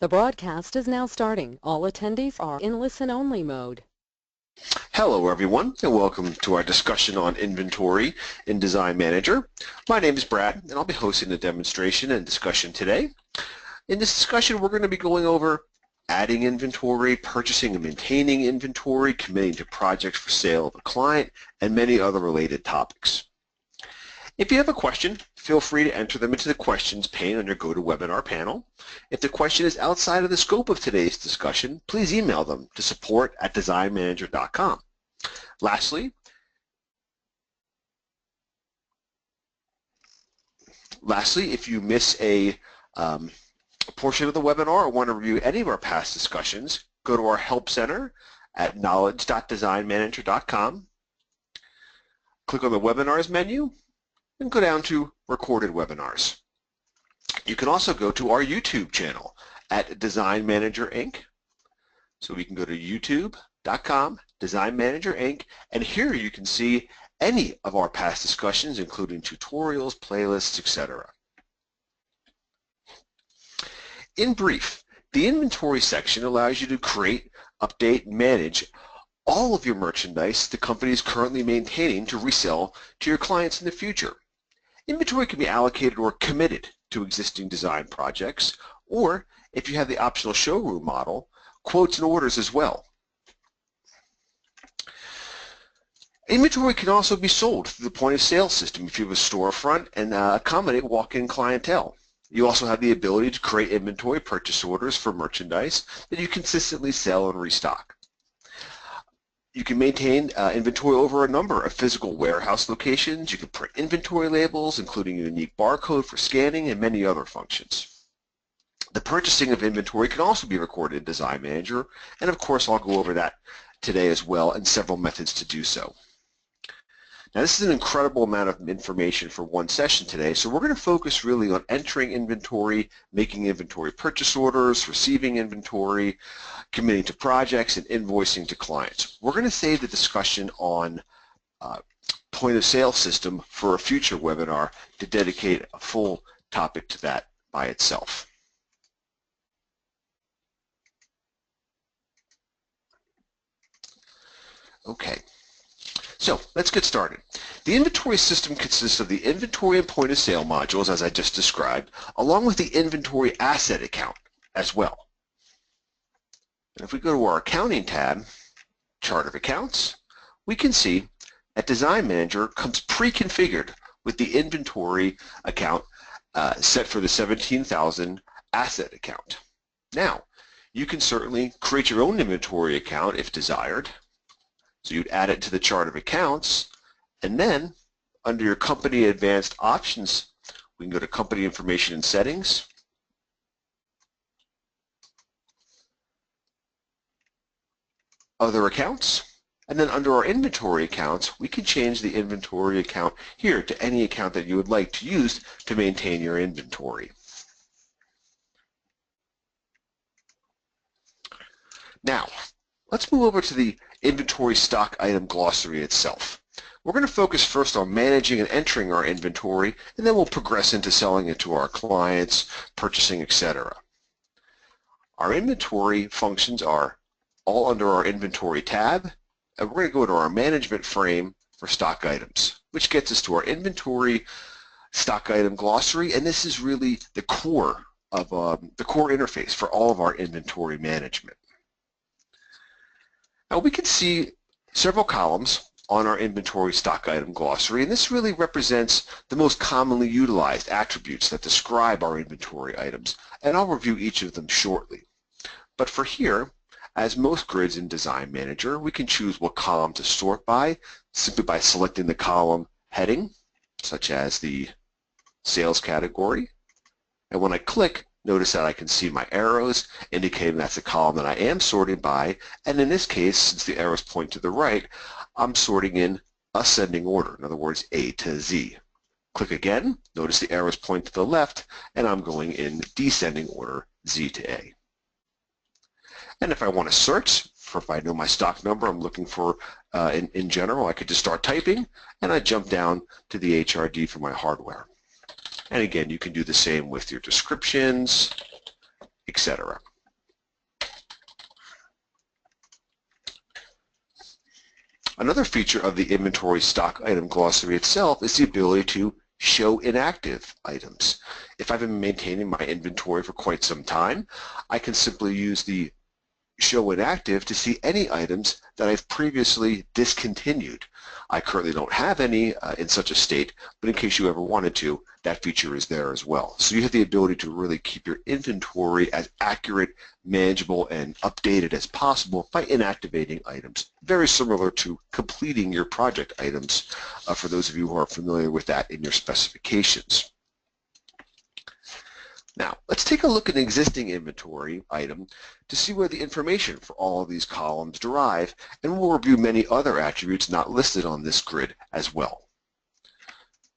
The broadcast is now starting. All attendees are in listen-only mode. Hello everyone, and welcome to our discussion on inventory in Design Manager. My name is Brad, and I'll be hosting the demonstration and discussion today. In this discussion, we're going to be going over adding inventory, purchasing and maintaining inventory, committing to projects for sale of a client, and many other related topics. If you have a question, feel free to enter them into the questions pane on your GoToWebinar panel. If the question is outside of the scope of today's discussion, please email them to support@designmanager.com. Lastly, if you miss a portion of the webinar or want to review any of our past discussions, go to our Help Center at knowledge.designmanager.com, click on the Webinars menu, and go down to Recorded Webinars. You can also go to our YouTube channel at Design Manager Inc. So we can go to youtube.com, Design Manager Inc., and here you can see any of our past discussions, including tutorials, playlists, etc. In brief, the inventory section allows you to create, update, and manage all of your merchandise the company is currently maintaining to resell to your clients in the future. Inventory can be allocated or committed to existing design projects, or if you have the optional showroom model, quotes and orders as well. Inventory can also be sold through the point of sale system if you have a storefront and accommodate walk-in clientele. You also have the ability to create inventory purchase orders for merchandise that you consistently sell and restock. You can maintain inventory over a number of physical warehouse locations. You can print inventory labels, including a unique barcode for scanning and many other functions. The purchasing of inventory can also be recorded in Design Manager, and of course I'll go over that today as well and several methods to do so. Now this is an incredible amount of information for one session today, so we're going to focus really on entering inventory, making inventory purchase orders, receiving inventory, committing to projects, and invoicing to clients. We're going to save the discussion on point of sale system for a future webinar to dedicate a full topic to that by itself. Okay. So let's get started. The inventory system consists of the inventory and point of sale modules, as I just described, along with the inventory asset account as well. And if we go to our accounting tab, chart of accounts, we can see that Design Manager comes pre-configured with the inventory account set for the 17,000 asset account. Now, you can certainly create your own inventory account if desired. So you'd add it to the chart of accounts, and then under your company advanced options, we can go to company information and settings, other accounts, and then under our inventory accounts, we can change the inventory account here to any account that you would like to use to maintain your inventory. Now, let's move over to the inventory stock item glossary itself. We're going to focus first on managing and entering our inventory, and then we'll progress into selling it to our clients, purchasing, etc. Our inventory functions are all under our inventory tab, and we're going to go to our management frame for stock items, which gets us to our inventory stock item glossary, and this is really the core of the core interface for all of our inventory management. Now we can see several columns on our inventory stock item glossary, and this really represents the most commonly utilized attributes that describe our inventory items, and I'll review each of them shortly. But for here, as most grids in Design Manager, we can choose what column to sort by simply by selecting the column heading, such as the sales category, and when I click, notice that I can see my arrows indicating that's the column that I am sorting by, and in this case, since the arrows point to the right, I'm sorting in ascending order, in other words, A to Z. Click again, notice the arrows point to the left, and I'm going in descending order, Z to A. And if I want to search, or if I know my stock number I'm looking for in general, I could just start typing, and I jump down to the HRD for my hardware. And again, you can do the same with your descriptions, etc. Another feature of the inventory stock item glossary itself is the ability to show inactive items. If I've been maintaining my inventory for quite some time, I can simply use the show inactive to see any items that I've previously discontinued. I currently don't have any in such a state, but in case you ever wanted to, that feature is there as well. So you have the ability to really keep your inventory as accurate, manageable, and updated as possible by inactivating items. Very similar to completing your project items for those of you who are familiar with that in your specifications. Now, let's take a look at an existing inventory item to see where the information for all of these columns derive, and we'll review many other attributes not listed on this grid as well.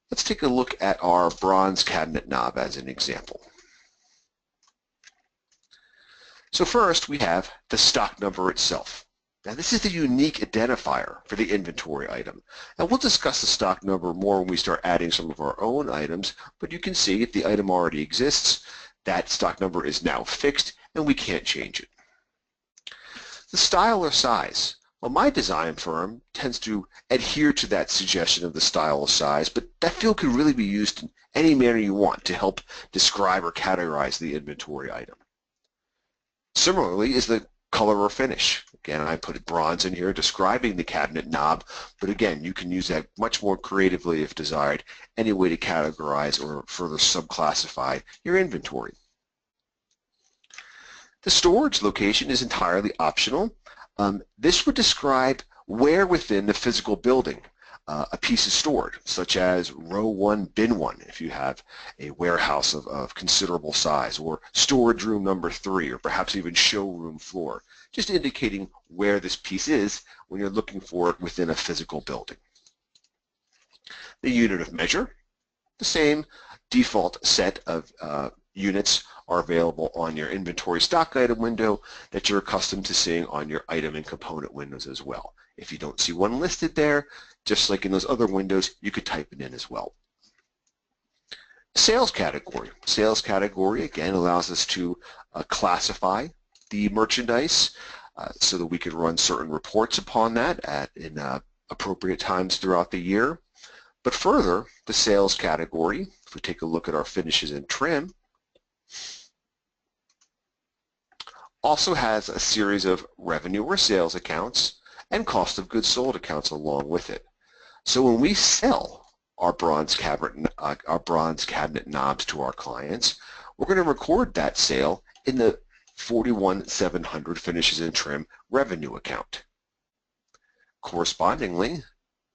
Let's take a look at our bronze cabinet knob as an example. So first, we have the stock number itself. Now, this is the unique identifier for the inventory item. And we'll discuss the stock number more when we start adding some of our own items, but you can see if the item already exists, that stock number is now fixed and we can't change it. The style or size. Well, my design firm tends to adhere to that suggestion of the style or size, but that field could really be used in any manner you want to help describe or categorize the inventory item. Similarly is the color or finish. Again, I put bronze in here describing the cabinet knob, but again, you can use that much more creatively if desired, any way to categorize or further subclassify your inventory. The storage location is entirely optional. This would describe where within the physical building a piece is stored, such as row 1, bin 1, if you have a warehouse of considerable size, or storage room number 3, or perhaps even showroom floor, just indicating where this piece is when you're looking for it within a physical building. The unit of measure, the same default set of units are available on your inventory stock item window that you're accustomed to seeing on your item and component windows as well. If you don't see one listed there, just like in those other windows, you could type it in as well. Sales category. Sales category, again, allows us to classify the merchandise so that we can run certain reports upon that in appropriate times throughout the year. But further, the sales category, if we take a look at our finishes and trim, also has a series of revenue or sales accounts and cost of goods sold accounts along with it. So when we sell our bronze cabinet knobs to our clients, we're going to record that sale in the 41,700 finishes and trim revenue account. Correspondingly,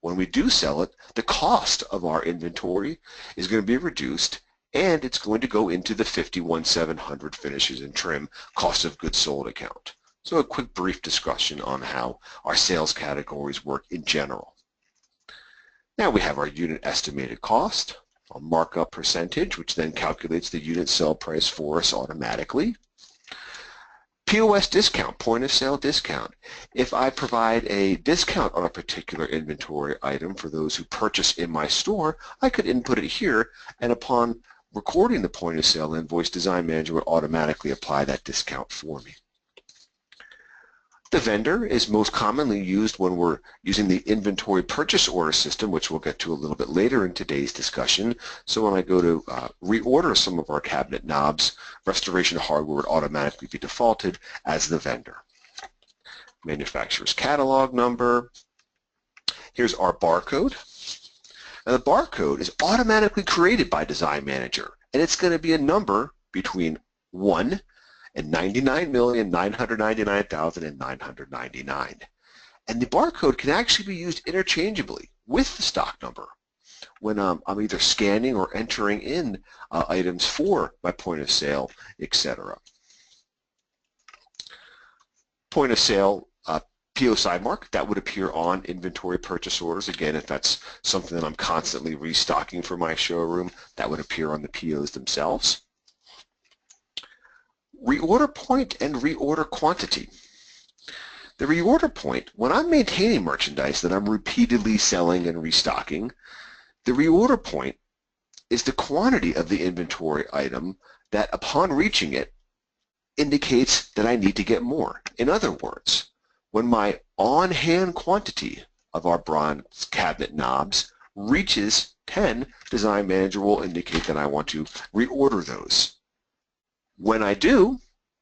when we do sell it, the cost of our inventory is going to be reduced, and it's going to go into the 51,700 finishes and trim cost of goods sold account. So a quick brief discussion on how our sales categories work in general. Now we have our unit estimated cost, a markup percentage, which then calculates the unit sell price for us automatically. POS discount, point of sale discount. If I provide a discount on a particular inventory item for those who purchase in my store, I could input it here, and upon recording the point of sale invoice, Design Manager would automatically apply that discount for me. The vendor is most commonly used when we're using the inventory purchase order system, which we'll get to a little bit later in today's discussion. So when I go to reorder some of our cabinet knobs, Restoration Hardware would automatically be defaulted as the vendor. Manufacturer's catalog number. Here's our barcode. Now the barcode is automatically created by Design Manager, and it's going to be a number between 1 and 99,999,999. And the barcode can actually be used interchangeably with the stock number when I'm either scanning or entering in items for my point of sale, etc. Point of sale PO side mark, that would appear on inventory purchase orders. Again, if that's something that I'm constantly restocking for my showroom, that would appear on the POs themselves. Reorder point and reorder quantity. The reorder point, when I'm maintaining merchandise that I'm repeatedly selling and restocking, the reorder point is the quantity of the inventory item that upon reaching it indicates that I need to get more. In other words, when my on-hand quantity of our bronze cabinet knobs reaches 10, Design Manager will indicate that I want to reorder those. When I do,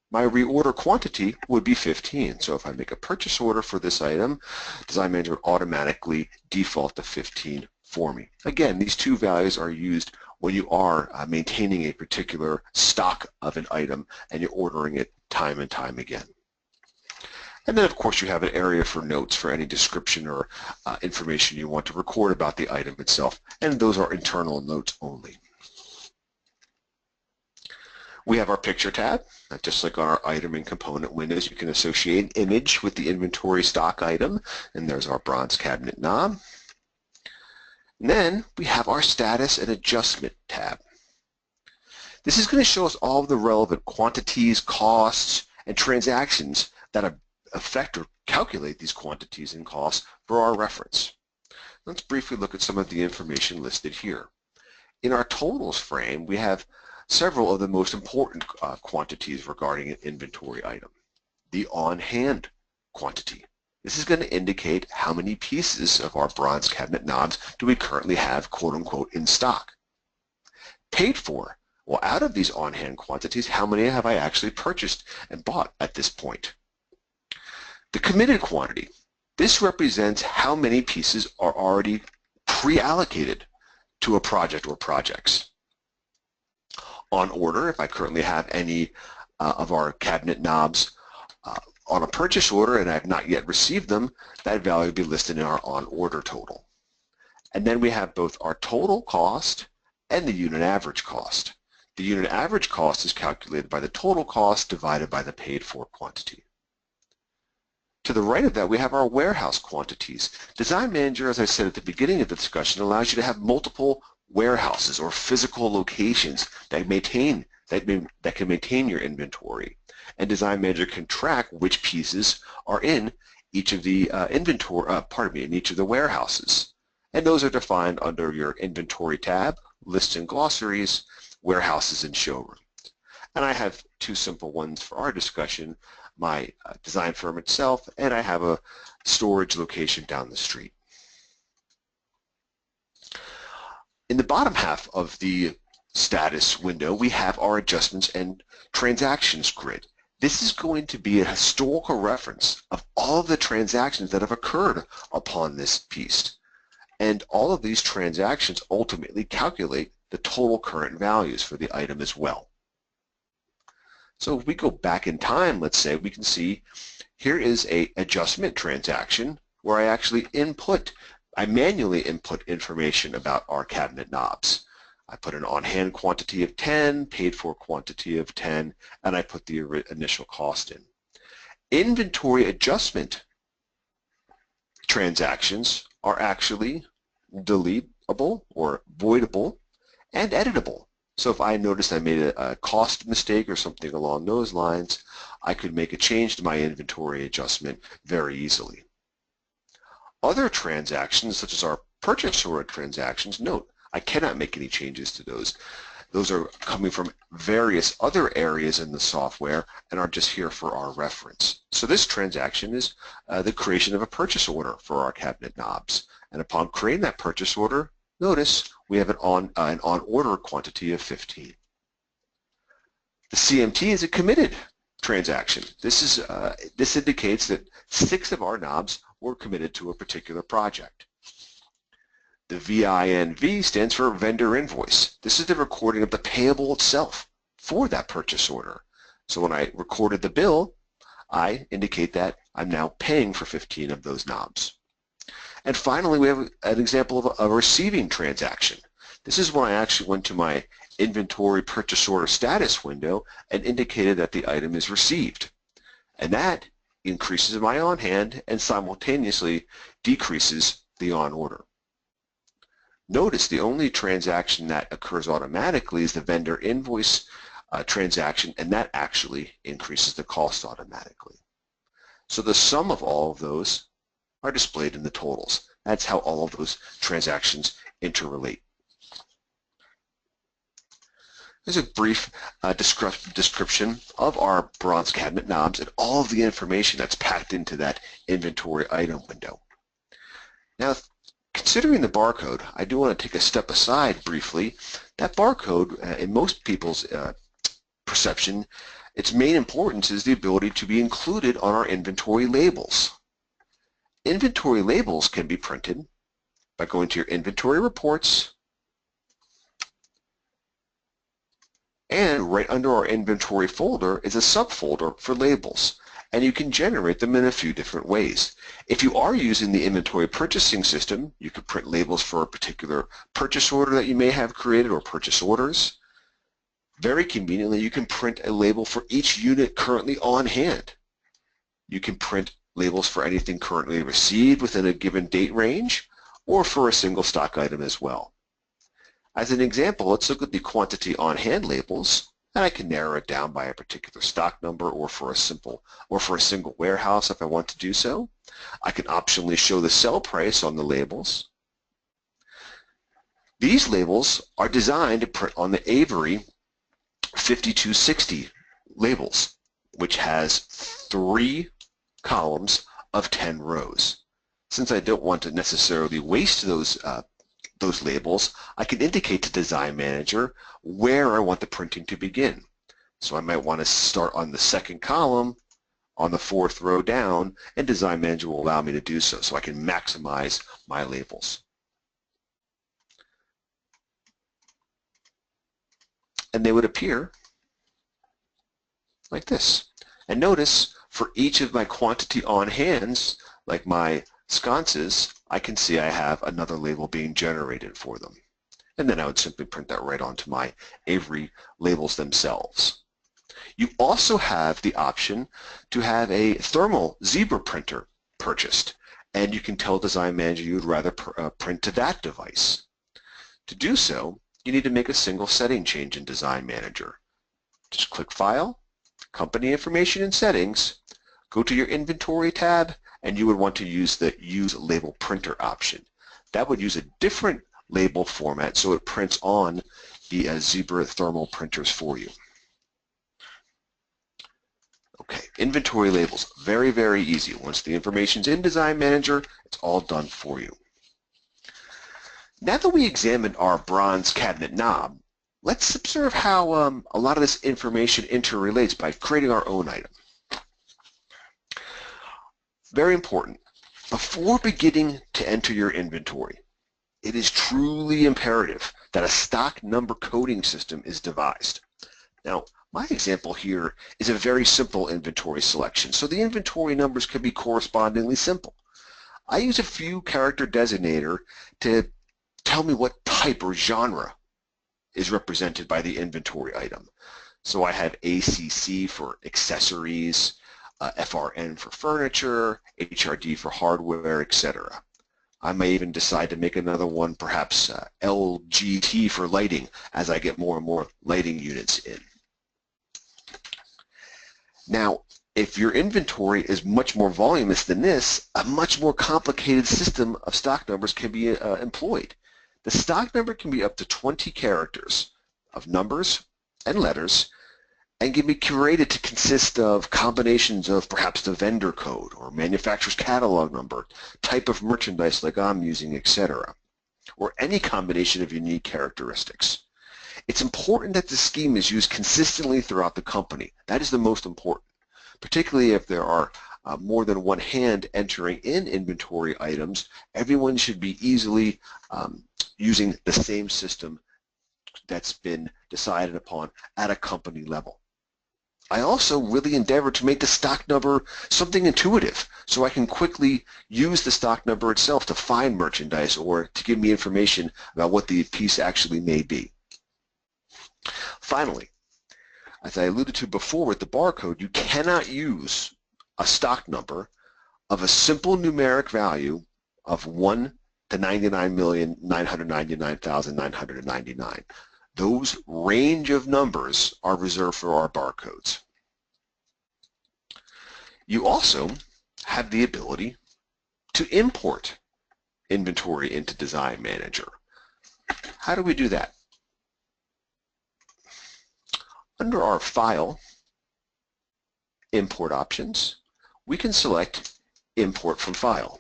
my reorder quantity would be 15. So if I make a purchase order for this item, Design Manager would automatically default to 15 for me. Again, these two values are used when you are maintaining a particular stock of an item and you're ordering it time and time again. And then, of course, you have an area for notes for any description or information you want to record about the item itself, and those are internal notes only. We have our Picture tab. Just like on our item and component windows, you can associate an image with the inventory stock item, and there's our bronze cabinet knob. And then we have our Status and Adjustment tab. This is going to show us all of the relevant quantities, costs, and transactions that affect or calculate these quantities and costs for our reference. Let's briefly look at some of the information listed here. In our totals frame, we have several of the most important quantities regarding an inventory item. The on-hand quantity. This is going to indicate how many pieces of our bronze cabinet knobs do we currently have, quote-unquote, in stock. Paid for. Well, out of these on-hand quantities, how many have I actually purchased and bought at this point? The committed quantity. This represents how many pieces are already pre-allocated to a project or projects. On order, if I currently have any of our cabinet knobs on a purchase order and I have not yet received them, that value will be listed in our on order total. And then we have both our total cost and the unit average cost. The unit average cost is calculated by the total cost divided by the paid for quantity. To the right of that, we have our warehouse quantities. Design Manager, as I said at the beginning of the discussion, allows you to have multiple warehouses or physical locations that can maintain your inventory. And Design Manager can track which pieces are in each of the in each of the warehouses. And those are defined under your Inventory tab, Lists and Glossaries, Warehouses and Showroom. And I have two simple ones for our discussion, my design firm itself, and I have a storage location down the street. In the bottom half of the status window, we have our adjustments and transactions grid. This is going to be a historical reference of all of the transactions that have occurred upon this piece. And all of these transactions ultimately calculate the total current values for the item as well. So if we go back in time, let's say, we can see here is an adjustment transaction where I manually input information about our cabinet knobs. I put an on-hand quantity of 10, paid for quantity of 10, and I put the initial cost in. Inventory adjustment transactions are actually deletable or voidable and editable. So if I noticed I made a cost mistake or something along those lines, I could make a change to my inventory adjustment very easily. Other transactions, such as our purchase order transactions, note, I cannot make any changes to those. Those are coming from various other areas in the software and are just here for our reference. So this transaction is the creation of a purchase order for our cabinet knobs. And upon creating that purchase order, notice we have an on order quantity of 15. The CMT is a committed transaction. This indicates that 6 of our knobs were committed to a particular project. The VINV stands for vendor invoice. This is the recording of the payable itself for that purchase order. So when I recorded the bill, I indicate that I'm now paying for 15 of those knobs. And finally, we have an example of a receiving transaction. This is when I actually went to my inventory purchase order status window and indicated that the item is received. And that increases my on hand and simultaneously decreases the on order. Notice the only transaction that occurs automatically is the vendor invoice transaction, and that actually increases the cost automatically. So the sum of all of those are displayed in the totals. That's how all of those transactions interrelate. There's a brief description of our bronze cabinet knobs and all of the information that's packed into that inventory item window. Now, considering the barcode, I do want to take a step aside briefly. That barcode, in most people's perception, its main importance is the ability to be included on our inventory labels. Inventory labels can be printed by going to your inventory reports, and right under our inventory folder is a subfolder for labels, and you can generate them in a few different ways. If you are using the inventory purchasing system, you could print labels for a particular purchase order that you may have created or purchase orders. Very conveniently, you can print a label for each unit currently on hand. You can print labels for anything currently received within a given date range, or for a single stock item as well. As an example, let's look at the quantity on hand labels, and I can narrow it down by a particular stock number or for a single warehouse if I want to do so. I can optionally show the sell price on the labels. These labels are designed to print on the Avery 5260 labels, which has 3 columns of 10 rows. Since I don't want to necessarily waste those labels, I can indicate to Design Manager where I want the printing to begin. So I might want to start on the second column, on the 4th row down, and Design Manager will allow me to do so, so I can maximize my labels. And they would appear like this. And notice, for each of my quantity on hands, like my sconces, I can see I have another label being generated for them. And then I would simply print that right onto my Avery labels themselves. You also have the option to have a thermal zebra printer purchased, and you can tell Design Manager you would rather print to that device. To do so, you need to make a single setting change in Design Manager. Just click File, Company Information and Settings, go to your Inventory tab, and you would want to use the Use Label Printer option. That would use a different label format so it prints on the Zebra thermal printers for you. Okay, inventory labels, very, very easy. Once the information's in Design Manager, it's all done for you. Now that we examined our bronze cabinet knob, let's observe how a lot of this information interrelates by creating our own item. Very important. Before beginning to enter your inventory, it is truly imperative that a stock number coding system is devised. Now, my example here is a very simple inventory selection, so the inventory numbers can be correspondingly simple. I use a few character designator to tell me what type or genre is represented by the inventory item. So I have ACC for accessories, FRN for furniture, HRD for hardware, etc. I may even decide to make another one, perhaps LGT for lighting, as I get more and more lighting units in. Now, if your inventory is much more voluminous than this, a much more complicated system of stock numbers can be employed. The stock number can be up to 20 characters of numbers and letters, and can be curated to consist of combinations of perhaps the vendor code or manufacturer's catalog number, type of merchandise like I'm using, etc., or any combination of unique characteristics. It's important that the scheme is used consistently throughout the company. That is the most important, particularly if there are more than one hand entering in inventory items. Everyone should be easily using the same system that's been decided upon at a company level. I also really endeavor to make the stock number something intuitive, so I can quickly use the stock number itself to find merchandise or to give me information about what the piece actually may be. Finally, as I alluded to before with the barcode, you cannot use a stock number of a simple numeric value of 1 to 99,999,999. Those range of numbers are reserved for our barcodes. You also have the ability to import inventory into Design Manager. How do we do that? Under our File, Import options, we can select Import from File.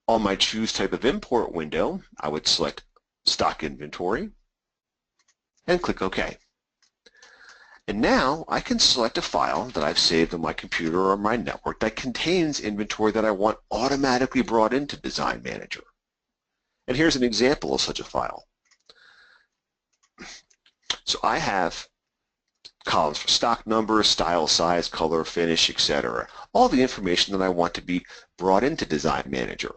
On my Choose Type of Import window, I would select Stock Inventory and click OK. And now I can select a file that I've saved on my computer or my network that contains inventory that I want automatically brought into Design Manager. And here's an example of such a file. So I have columns for stock number, style, size, color, finish, etc. All the information that I want to be brought into Design Manager.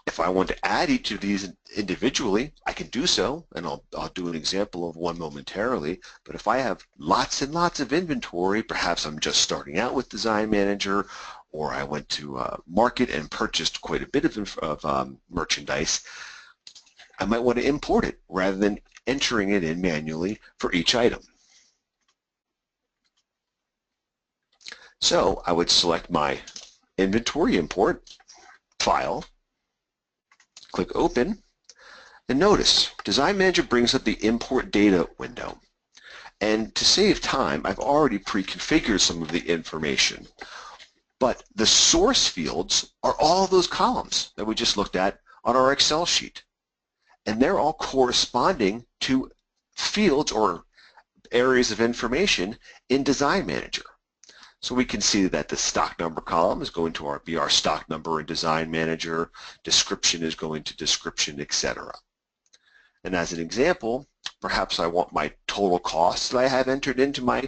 If I want to add each of these individually, I can do so, and I'll do an example of one momentarily. But if I have lots and lots of inventory, perhaps I'm just starting out with Design Manager, or I went to market and purchased quite a bit of merchandise, I might want to import it rather than entering it in manually for each item. So I would select my inventory import file, click Open, and notice Design Manager brings up the Import Data window. And to save time, I've already pre-configured some of the information. But the source fields are all of those columns that we just looked at on our Excel sheet. And they're all corresponding to fields or areas of information in Design Manager. So we can see that the stock number column is going to be our stock number in Design Manager, description is going to description, etc. And as an example, perhaps I want my total cost that I have entered into my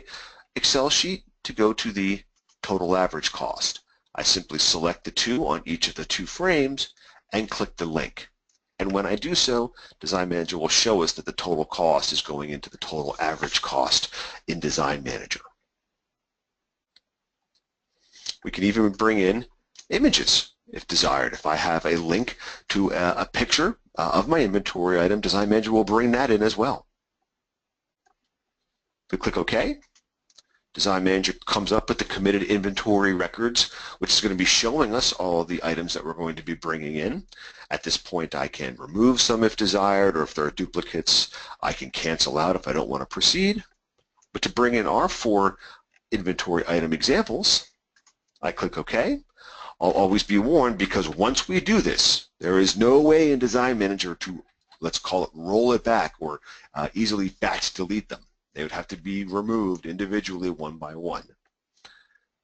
Excel sheet to go to the total average cost. I simply select the 2 on each of the 2 frames and click the link. And when I do so, Design Manager will show us that the total cost is going into the total average cost in Design Manager. We can even bring in images if desired. If I have a link to a picture of my inventory item, Design Manager will bring that in as well. If we click OK, Design Manager comes up with the committed inventory records, which is going to be showing us all of the items that we're going to be bringing in. At this point, I can remove some if desired, or if there are duplicates, I can cancel out if I don't want to proceed. But to bring in our 4 inventory item examples, I click OK. I'll always be warned because once we do this, there is no way in Design Manager to, let's call it, roll it back or easily batch delete them. They would have to be removed individually one by one.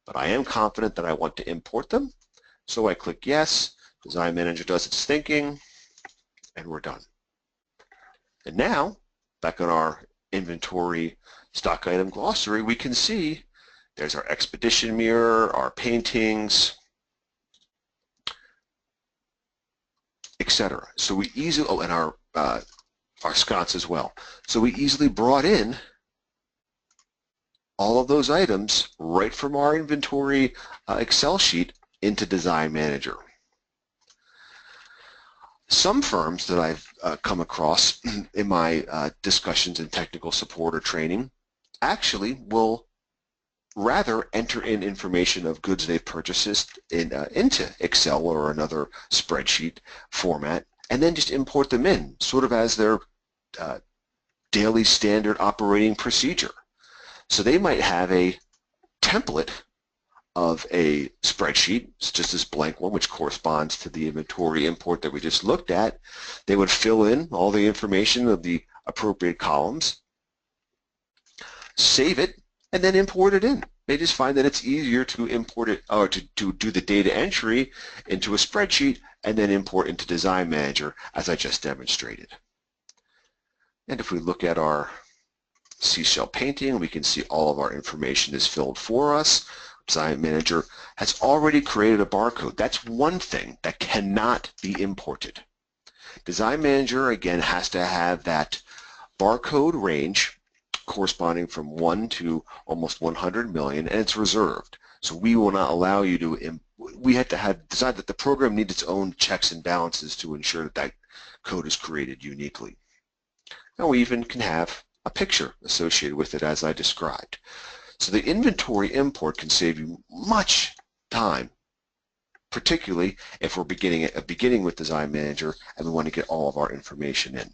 But I am confident that I want to import them, so I click yes. Design Manager does its thinking, and we're done. And now, back on our inventory stock item glossary, we can see there's our expedition mirror, our paintings, etc. So we easily, and our sconce as well. So we easily brought in all of those items right from our inventory Excel sheet into Design Manager. Some firms that I've come across in my discussions in technical support or training actually will rather enter in information of goods they've purchased into Excel or another spreadsheet format and then just import them in, sort of as their daily standard operating procedure. So they might have a template of a spreadsheet, it's just this blank one which corresponds to the inventory import that we just looked at. They would fill in all the information of the appropriate columns, save it, and then import it in. They just find that it's easier to import it or to do the data entry into a spreadsheet and then import into Design Manager as I just demonstrated. And if we look at our seashell painting, we can see all of our information is filled for us. Design Manager has already created a barcode. That's one thing that cannot be imported. Design Manager, again, has to have that barcode range corresponding from 1 to almost 100 million, and it's reserved. So we will not allow you to, we have to have decide that the program needs its own checks and balances to ensure that that code is created uniquely. And we even can have a picture associated with it as I described. So the inventory import can save you much time, particularly if we're beginning with Design Manager and we want to get all of our information in.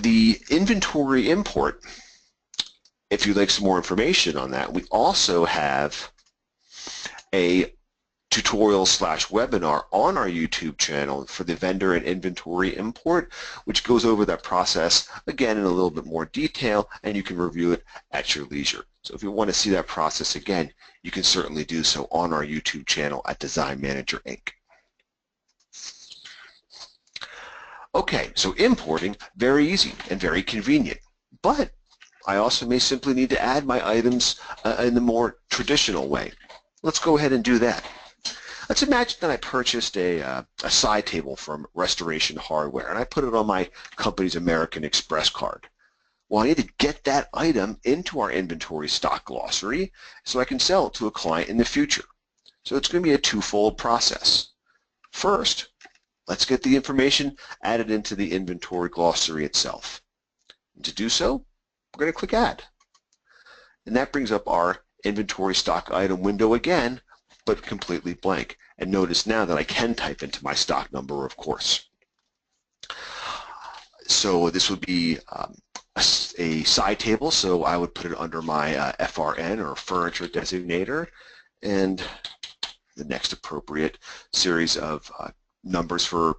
The inventory import, if you'd like some more information on that, we also have a tutorial/webinar on our YouTube channel for the vendor and inventory import, which goes over that process again in a little bit more detail, and you can review it at your leisure. So if you want to see that process again, you can certainly do so on our YouTube channel at Design Manager Inc. Okay, so importing, very easy and very convenient, but I also may simply need to add my items in the more traditional way. Let's go ahead and do that. Let's imagine that I purchased a side table from Restoration Hardware and I put it on my company's American Express card. Well, I need to get that item into our inventory stock glossary so I can sell it to a client in the future. So it's going to be a twofold process. First, let's get the information added into the inventory glossary itself. And to do so, we're going to click Add. And that brings up our inventory stock item window again, but completely blank. And notice now that I can type into my stock number, of course. So this would be a side table, so I would put it under my FRN or furniture designator, and the next appropriate series of numbers for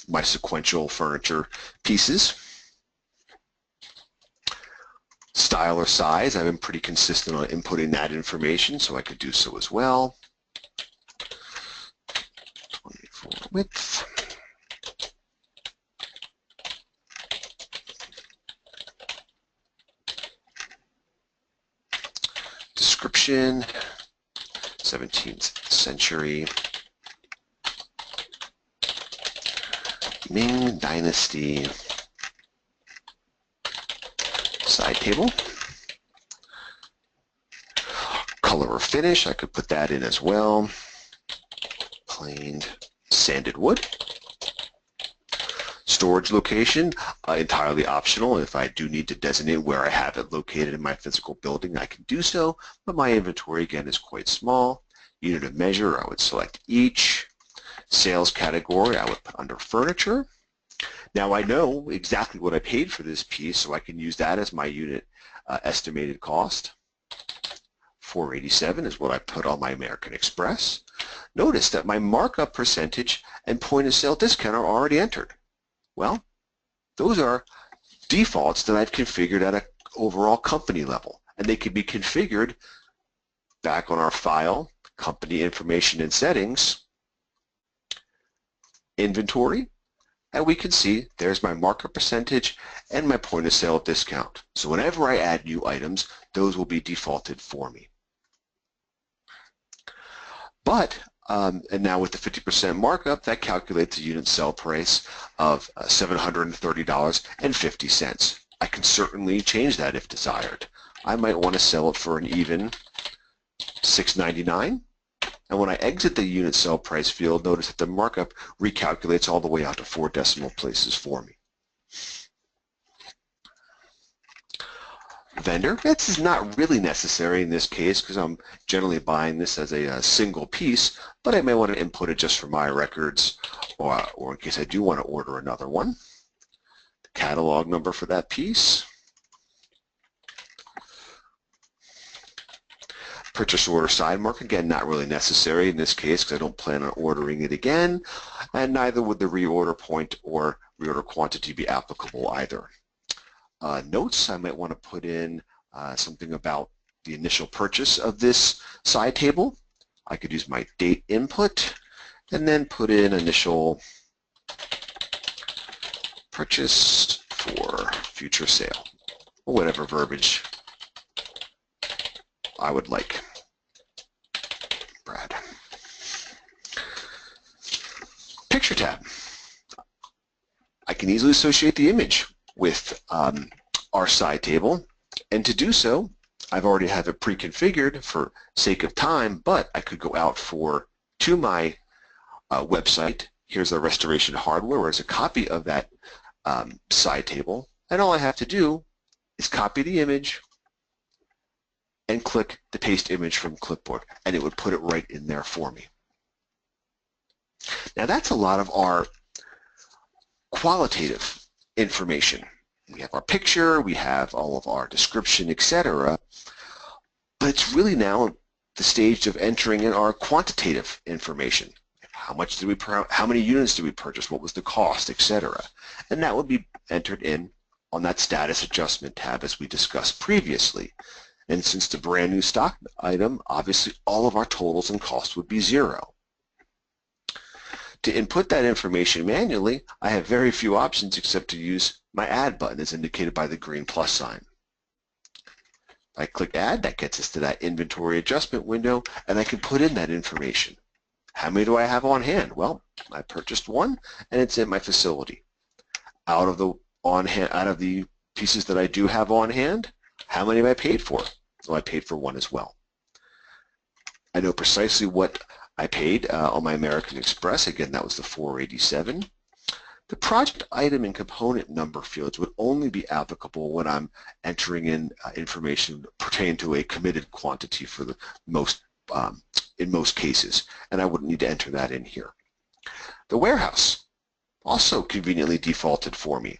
my sequential furniture pieces. Style or size, I've been pretty consistent on inputting that information, so I could do so as well. 24 width. Description, 17th century, Ming Dynasty side table. Color or finish, I could put that in as well. Plain sanded wood. Storage location, entirely optional. If I do need to designate where I have it located in my physical building, I can do so, but my inventory again is quite small. Unit of measure, I would select each. Sales category, I would put under furniture. Now I know exactly what I paid for this piece, so I can use that as my unit estimated cost. $4.87 is what I put on my American Express. Notice that my markup percentage and point of sale discount are already entered. Well, those are defaults that I've configured at an overall company level, and they can be configured back on our file, company information and settings, inventory, and we can see there's my markup percentage and my point of sale discount. So whenever I add new items, those will be defaulted for me. But and now with the 50% markup, that calculates the unit sell price of $730.50. I can certainly change that if desired. I might want to sell it for an even $6.99. And when I exit the unit sell price field, notice that the markup recalculates all the way out to 4 decimal places for me. Vendor, this is not really necessary in this case because I'm generally buying this as a single piece, but I may want to input it just for my records or in case I do want to order another one. The catalog number for that piece. Purchase order side mark, again, not really necessary in this case because I don't plan on ordering it again, and neither would the reorder point or reorder quantity be applicable either. Notes, I might want to put in something about the initial purchase of this side table. I could use my date input and then put in initial purchase for future sale, or whatever verbiage I would like. Brad. Picture tab. I can easily associate the image with our side table, and to do so I've already have it pre-configured for sake of time, but I could go out to my website. Here's the Restoration Hardware, where there's a copy of that side table, and all I have to do is copy the image and click the paste image from clipboard, and it would put it right in there for me. Now that's a lot of our qualitative information We have our picture, we have all of our description, etc. But it's really now the stage of entering in our quantitative information. How many units did we purchase? What was the cost, etc. And that would be entered in on that status adjustment tab as we discussed previously. And since it's a brand new stock item, obviously all of our totals and costs would be 0. To input that information manually, I have very few options except to use my Add button as indicated by the green plus sign. I click Add, that gets us to that inventory adjustment window, and I can put in that information. How many do I have on hand? Well, I purchased 1, and it's in my facility. Out of the pieces that I do have on hand, how many have I paid for? So I paid for 1 as well. I know precisely what I paid on my American Express. Again, that was the $487. The project item and component number fields would only be applicable when I'm entering in information pertaining to a committed quantity for the in most cases, and I wouldn't need to enter that in here. The warehouse also conveniently defaulted for me.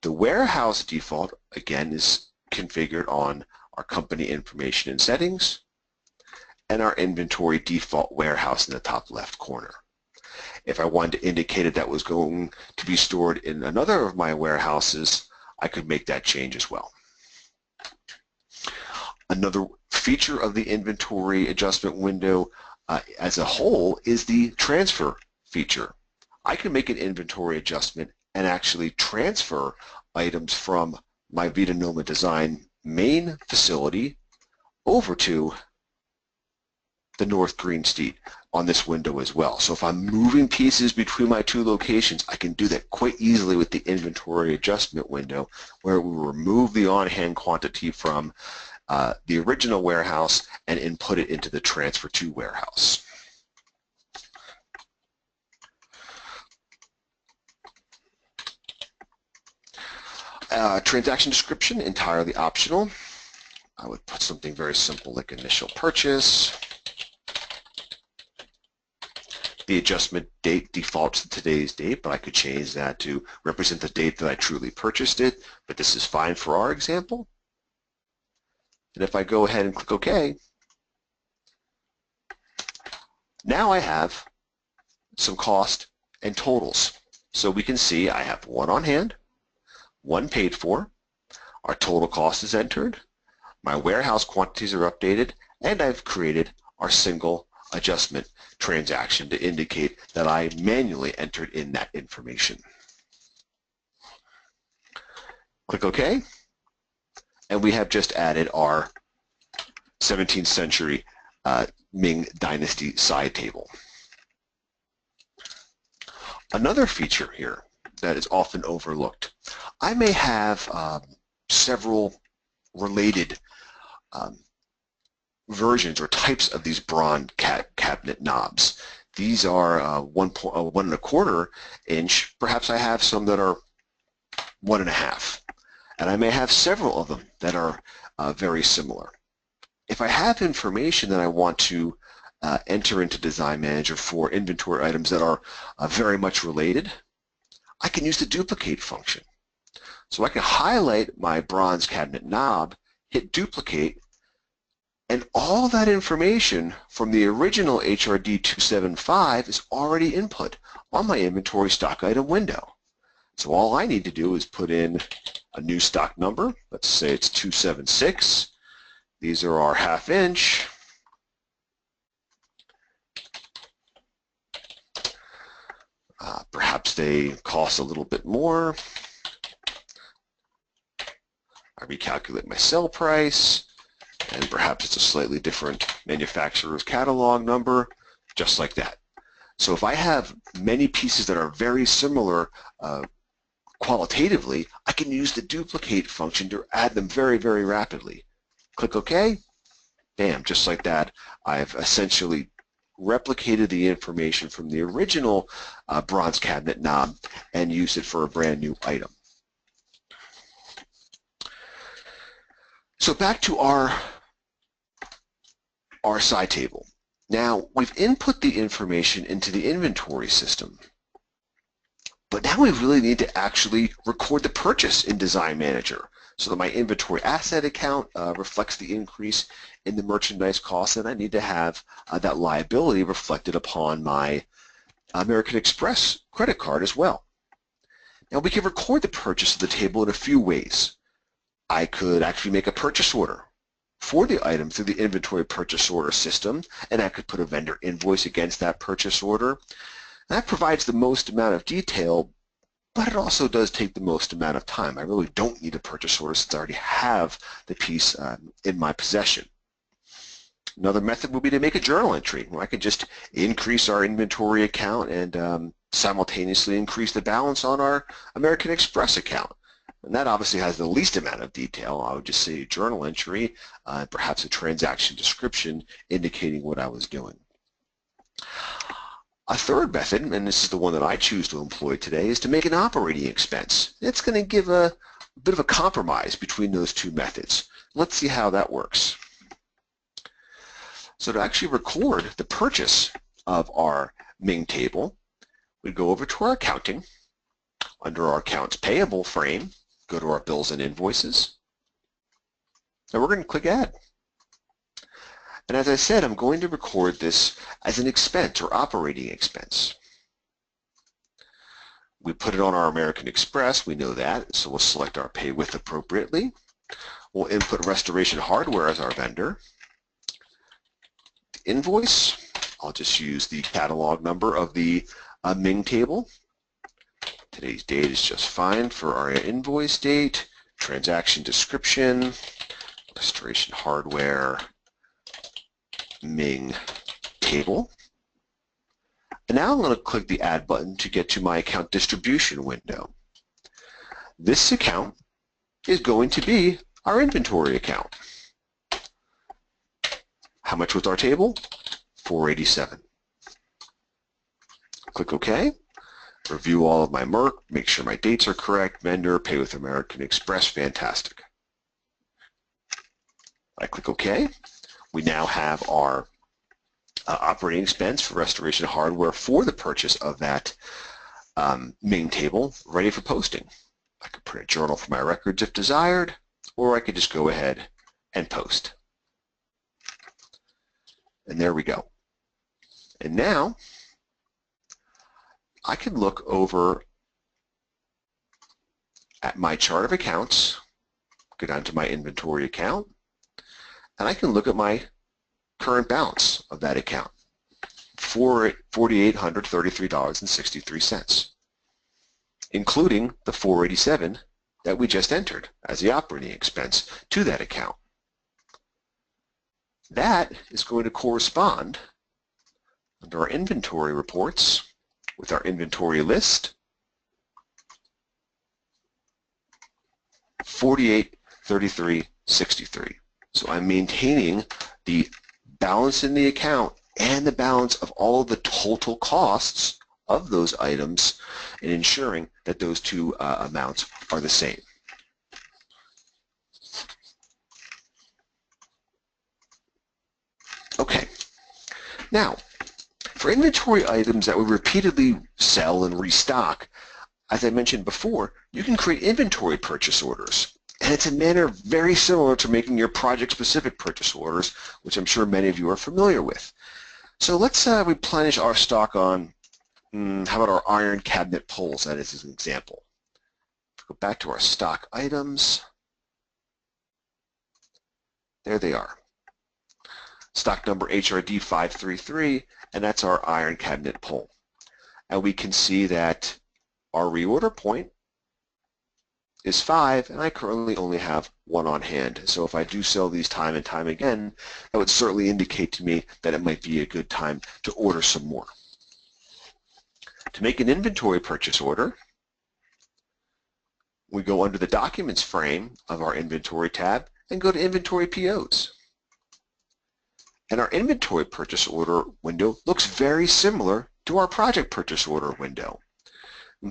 The warehouse default, again, is configured on our company information and settings and our inventory default warehouse in the top left corner. If I wanted to indicate that was going to be stored in another of my warehouses, I could make that change as well. Another feature of the inventory adjustment window as a whole is the transfer feature. I can make an inventory adjustment and actually transfer items from my Vita Noma Design main facility over to the North Green Street on this window as well. So if I'm moving pieces between my 2 locations, I can do that quite easily with the inventory adjustment window, where we remove the on-hand quantity from the original warehouse and input it into the transfer to warehouse. Transaction description, entirely optional. I would put something very simple like initial purchase. The adjustment date defaults to today's date, but I could change that to represent the date that I truly purchased it, but this is fine for our example. And if I go ahead and click OK, now I have some cost and totals. So we can see I have 1 on hand, 1 paid for, our total cost is entered, my warehouse quantities are updated, and I've created our single adjustment transaction to indicate that I manually entered in that information. Click OK, and we have just added our 17th century Ming Dynasty side table. Another feature here that is often overlooked. I may have several related versions or types of these bronze cabinet knobs. These are 1 1/4 inch. Perhaps I have some that are 1 1/2, and I may have several of them that are very similar. If I have information that I want to enter into Design Manager for inventory items that are very much related, I can use the duplicate function. So I can highlight my bronze cabinet knob, hit duplicate, and all that information from the original HRD 275 is already input on my inventory stock item window. So all I need to do is put in a new stock number. Let's say it's 276. These are our 1/2 inch. Perhaps they cost a little bit more. I recalculate my sell price, and perhaps it's a slightly different manufacturer's catalog number, just like that. So if I have many pieces that are very similar qualitatively, I can use the duplicate function to add them very, very rapidly. Click OK. Bam, just like that, I've essentially replicated the information from the original bronze cabinet knob and used it for a brand new item. So back to our side table. Now we've input the information into the inventory system, But now we really need to actually record the purchase in Design Manager so that my inventory asset account reflects the increase in the merchandise cost, and I need to have that liability reflected upon my American Express credit card as well. Now we can record the purchase of the table in a few ways. I could actually make a purchase order for the item through the inventory purchase order system, and I could put a vendor invoice against that purchase order. That provides the most amount of detail, but it also does take the most amount of time. I really don't need a purchase order since I already have the piece in my possession. Another method would be to make a journal entry where I could just increase our inventory account and simultaneously increase the balance on our American Express account. And that obviously has the least amount of detail. I would just say a journal entry, perhaps a transaction description indicating what I was doing. A third method, and this is the one that I choose to employ today, is to make an operating expense. It's going to give a bit of a compromise between those two methods. Let's see how that works. So to actually record the purchase of our Ming table, we go over to our accounting. Under our accounts payable frame, go to our bills and invoices, and we're going to click add. And as I said, I'm going to record this as an expense or operating expense. We put it on our American Express, we know that, so we'll select our pay with appropriately. We'll input Restoration Hardware as our vendor. The invoice, I'll just use the catalog number of the Ming table. Today's date is just fine for our invoice date. Transaction description, Restoration Hardware, Ming table. And now I'm going to click the Add button to get to my account distribution window. This account is going to be our inventory account. How much was our table? $487. Click OK. Review all of my MERC, make sure my dates are correct, vendor, pay with American Express, fantastic. I click OK. We now have our operating expense for Restoration Hardware for the purchase of that Ming table ready for posting. I could print a journal for my records if desired, or I could just go ahead and post. And there we go. And now I can look over at my chart of accounts, go down to my inventory account, and I can look at my current balance of that account, $4,833.63, including the $487 that we just entered as the operating expense to that account. That is going to correspond under our inventory reports with our inventory list, $48,33.63. So I'm maintaining the balance in the account and the balance of all of the total costs of those items and ensuring that those two amounts are the same. Okay, now for inventory items that we repeatedly sell and restock, as I mentioned before, you can create inventory purchase orders. And it's a manner very similar to making your project-specific purchase orders, which I'm sure many of you are familiar with. So let's replenish our stock on, how about our iron cabinet poles, that is an example. Go back to our stock items. There they are. Stock number HRD 533, and that's our iron cabinet pole. And we can see that our reorder point is 5, and I currently only have 1 on hand. So if I do sell these time and time again, that would certainly indicate to me that it might be a good time to order some more. To make an inventory purchase order, we go under the Documents frame of our Inventory tab and go to Inventory POs. And our inventory purchase order window looks very similar to our project purchase order window.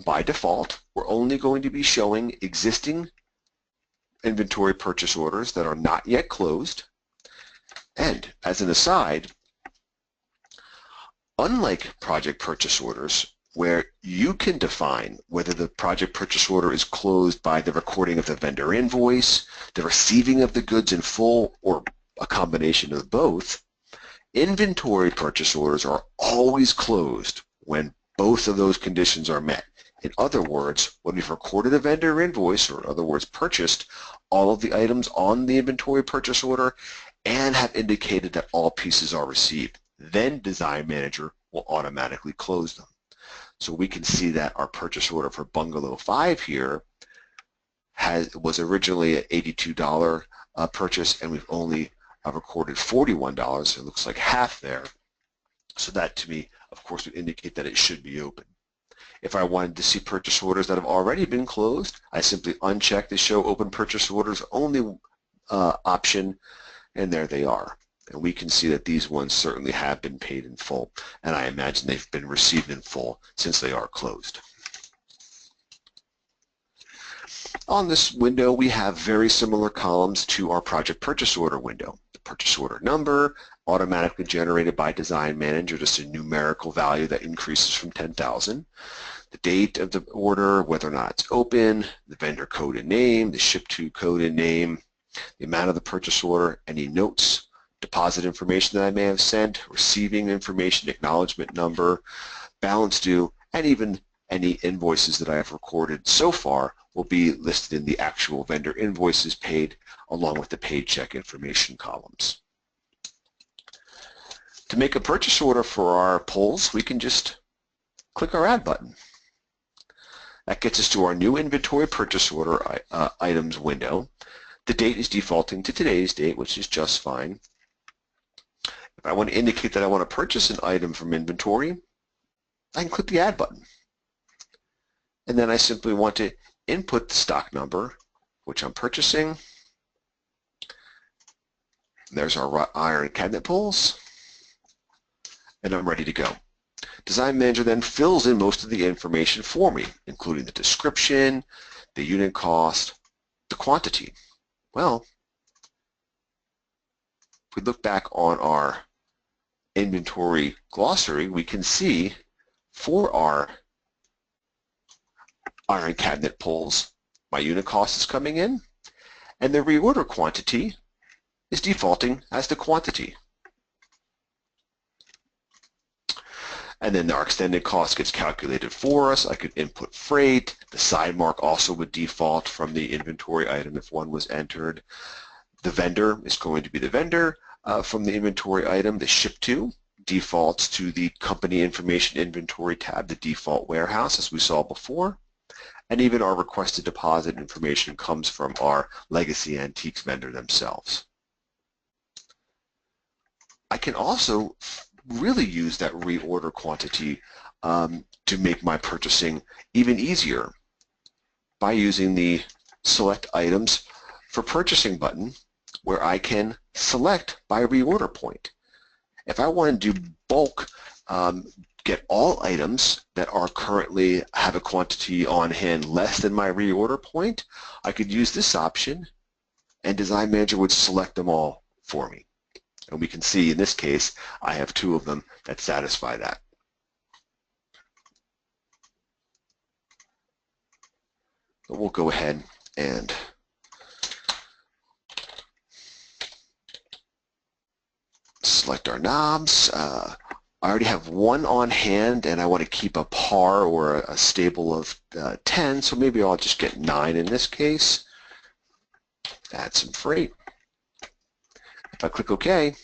By default, we're only going to be showing existing inventory purchase orders that are not yet closed. And as an aside, unlike project purchase orders, where you can define whether the project purchase order is closed by the recording of the vendor invoice, the receiving of the goods in full, or a combination of both. Inventory purchase orders are always closed when both of those conditions are met. In other words, when we've recorded a vendor invoice, or in other words, purchased all of the items on the inventory purchase order and have indicated that all pieces are received, then Design Manager will automatically close them. So we can see that our purchase order for Bungalow 5 here was originally an $82 purchase, and we've only recorded $41, so it looks like half there. So that, to me, of course, would indicate that it should be open. If I wanted to see purchase orders that have already been closed, I simply uncheck the Show Open Purchase Orders Only option, and there they are. And we can see that these ones certainly have been paid in full, and I imagine they've been received in full since they are closed. On this window, we have very similar columns to our project purchase order window. The purchase order number, automatically generated by Design Manager, just a numerical value that increases from 10,000. The date of the order, whether or not it's open, the vendor code and name, the ship to code and name, the amount of the purchase order, any notes, deposit information that I may have sent, receiving information, acknowledgement number, balance due, and even any invoices that I have recorded so far will be listed in the actual vendor invoices paid along with the paid check information columns. To make a purchase order for our polls, we can just click our Add button. That gets us to our new inventory purchase order items window. The date is defaulting to today's date, which is just fine. If I want to indicate that I want to purchase an item from inventory, I can click the Add button. And then I simply want to input the stock number, which I'm purchasing. There's our iron cabinet pulls, and I'm ready to go. Design Manager then fills in most of the information for me, including the description, the unit cost, the quantity. Well, if we look back on our inventory glossary, we can see for our iron cabinet pulls, my unit cost is coming in, and the reorder quantity is defaulting as the quantity. And then our extended cost gets calculated for us. I could input freight. The side mark also would default from the inventory item if one was entered. The vendor is going to be the vendor from the inventory item. The ship to defaults to the company information inventory tab, the default warehouse, as we saw before. And even our requested deposit information comes from our legacy antiques vendor themselves. I can also really use that reorder quantity to make my purchasing even easier by using the Select Items for Purchasing button, where I can select by reorder point. If I want to do bulk, get all items that are currently have a quantity on hand less than my reorder point, I could use this option and Design Manager would select them all for me. And we can see in this case, I have 2 of them that satisfy that. But we'll go ahead and select our knobs. I already have 1 on hand and I want to keep a par or a stable of 10, so maybe I'll just get 9 in this case. Add some freight. If I click OK,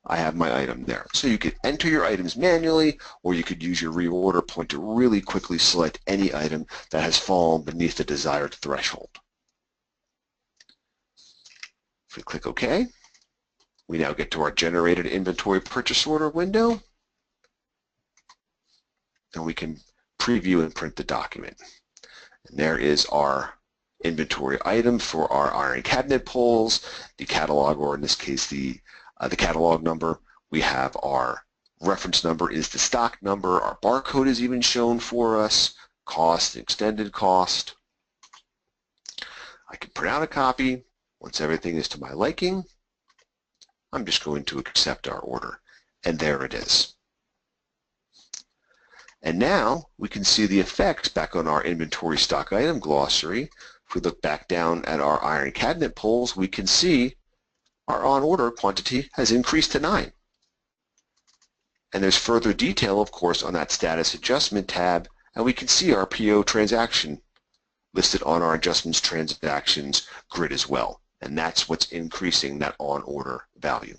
I have my item there. So you could enter your items manually, or you could use your reorder point to really quickly select any item that has fallen beneath the desired threshold. If we click OK, we now get to our generated inventory purchase order window, and we can preview and print the document. And there is our inventory item for our iron cabinet pulls, the catalog, or in this case the catalog number. We have our reference number is the stock number. Our barcode is even shown for us, cost, extended cost. I can print out a copy. Once everything is to my liking, I'm just going to accept our order, and there it is. And now we can see the effects back on our inventory stock item glossary. If we look back down at our iron cabinet pulls, we can see our on order quantity has increased to 9. And there's further detail, of course, on that status adjustment tab, and we can see our PO transaction listed on our adjustments transactions grid as well. And that's what's increasing that on order value.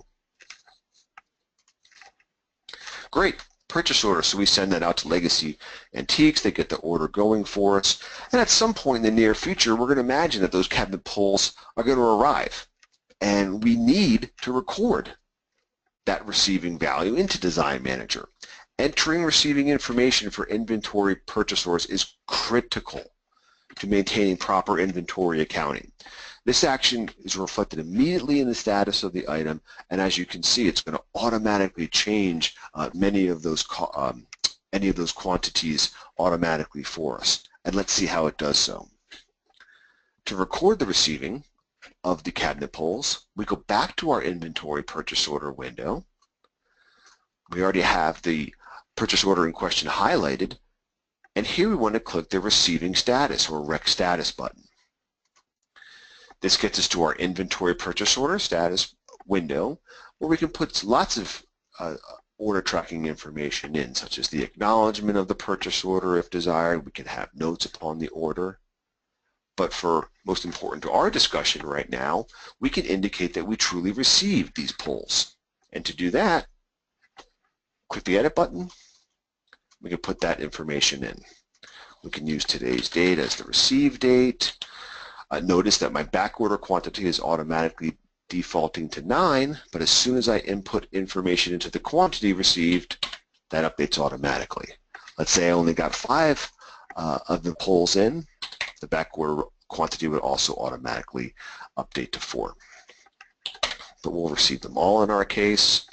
Great. Purchase order, so we send that out to Legacy Antiques. They get the order going for us, and at some point in the near future we're going to imagine that those cabinet pulls are going to arrive, and we need to record that receiving value into Design Manager. Entering receiving information for inventory purchase orders is critical to maintaining proper inventory accounting. This action is reflected immediately in the status of the item, and as you can see, it's going to automatically change any of those quantities automatically for us. And let's see how it does so. To record the receiving of the cabinet pulls, we go back to our inventory purchase order window. We already have the purchase order in question highlighted, and here we want to click the receiving status or rec status button. This gets us to our inventory purchase order status window, where we can put lots of order tracking information in, such as the acknowledgement of the purchase order if desired. We can have notes upon the order. But for most important to our discussion right now, we can indicate that we truly received these pulls. And to do that, click the edit button. We can put that information in. We can use today's date as the receive date. Notice that my back order quantity is automatically defaulting to 9, but as soon as I input information into the quantity received, that updates automatically. Let's say I only got 5 of the pulls in, the back order quantity would also automatically update to 4. But we'll receive them all in our case.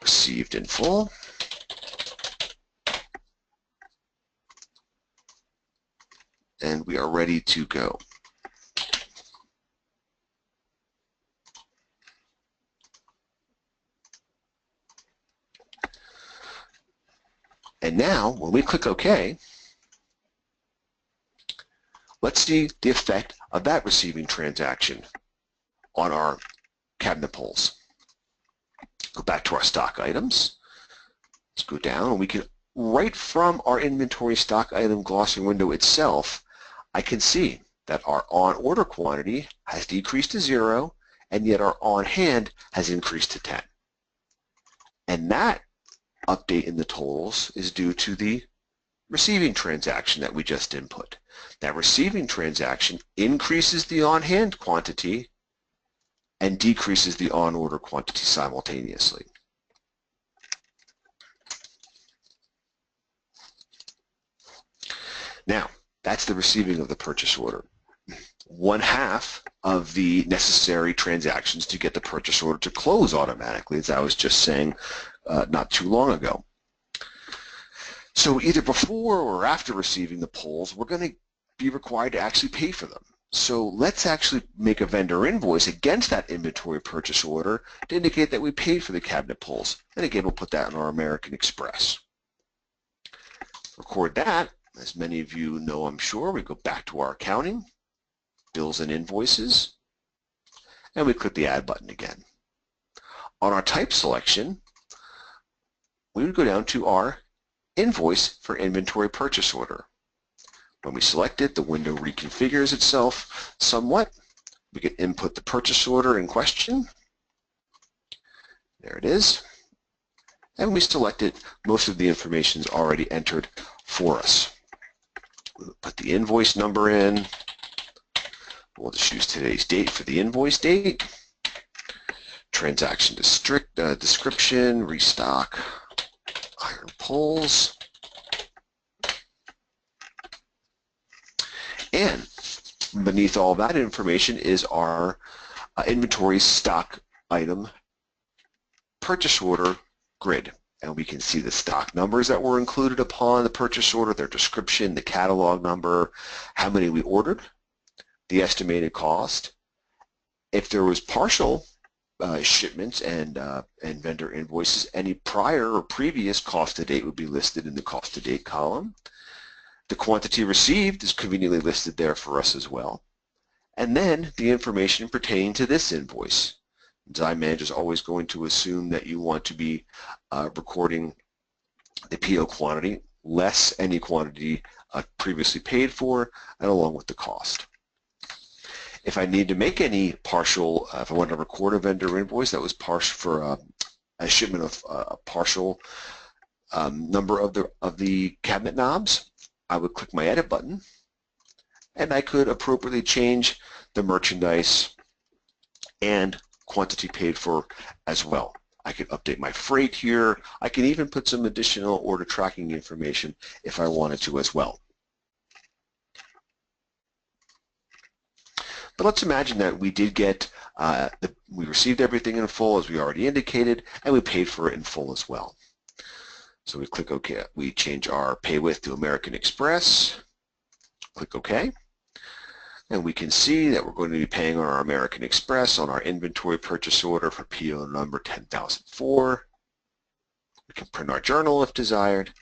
Received in full. And we are ready to go. And now, when we click OK, let's see the effect of that receiving transaction on our cabinet pulls. Go back to our stock items. Let's go down, and we can, right from our inventory stock item glossary window itself, I can see that our on-order quantity has decreased to 0, and yet our on-hand has increased to 10. And that update in the totals is due to the receiving transaction that we just input. That receiving transaction increases the on-hand quantity and decreases the on-order quantity simultaneously. Now, that's the receiving of the purchase order. 1/2 of the necessary transactions to get the purchase order to close automatically, as I was just saying not too long ago. So either before or after receiving the pulls, we're going to be required to actually pay for them. So let's actually make a vendor invoice against that inventory purchase order to indicate that we paid for the cabinet pulls. And again, we'll put that in our American Express. Record that. As many of you know, I'm sure, we go back to our accounting, bills and invoices, and we click the add button again. On our type selection, we would go down to our invoice for inventory purchase order. When we select it, the window reconfigures itself somewhat. We can input the purchase order in question. There it is. And we select it. Most of the information is already entered for us. We'll put the invoice number in. We'll just use today's date for the invoice date. Transaction description, restock, iron pulls. And beneath all that information is our inventory stock item purchase order grid. And we can see the stock numbers that were included upon the purchase order, their description, the catalog number, how many we ordered, the estimated cost. If there was partial shipments and vendor invoices. Any prior or previous cost to date would be listed in the cost to date column. The quantity received is conveniently listed there for us as well. And then the information pertaining to this invoice. Design Manager is always going to assume that you want to be recording the PO quantity less any quantity previously paid for, and along with the cost. If I need to make any partial, if I want to record a vendor invoice that was partial for a shipment of a partial number of the cabinet knobs, I would click my Edit button, and I could appropriately change the merchandise and quantity paid for as well. I could update my freight here. I can even put some additional order tracking information if I wanted to as well. But let's imagine that we did get, we received everything in full as we already indicated, and we paid for it in full as well. So we click OK. We change our pay with to American Express. Click OK. And we can see that we're going to be paying on our American Express on our inventory purchase order for PO number 10,004. We can print our journal if desired,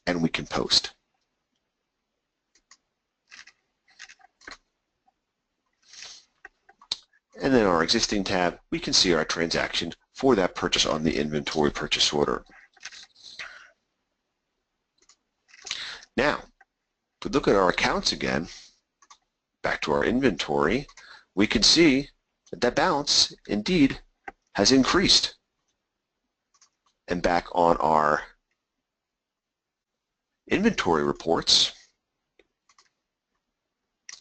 and we can post. And then our existing tab, we can see our transaction for that purchase on the inventory purchase order. Now, if we look at our accounts again, back to our inventory, we can see that that balance indeed has increased. And back on our inventory reports,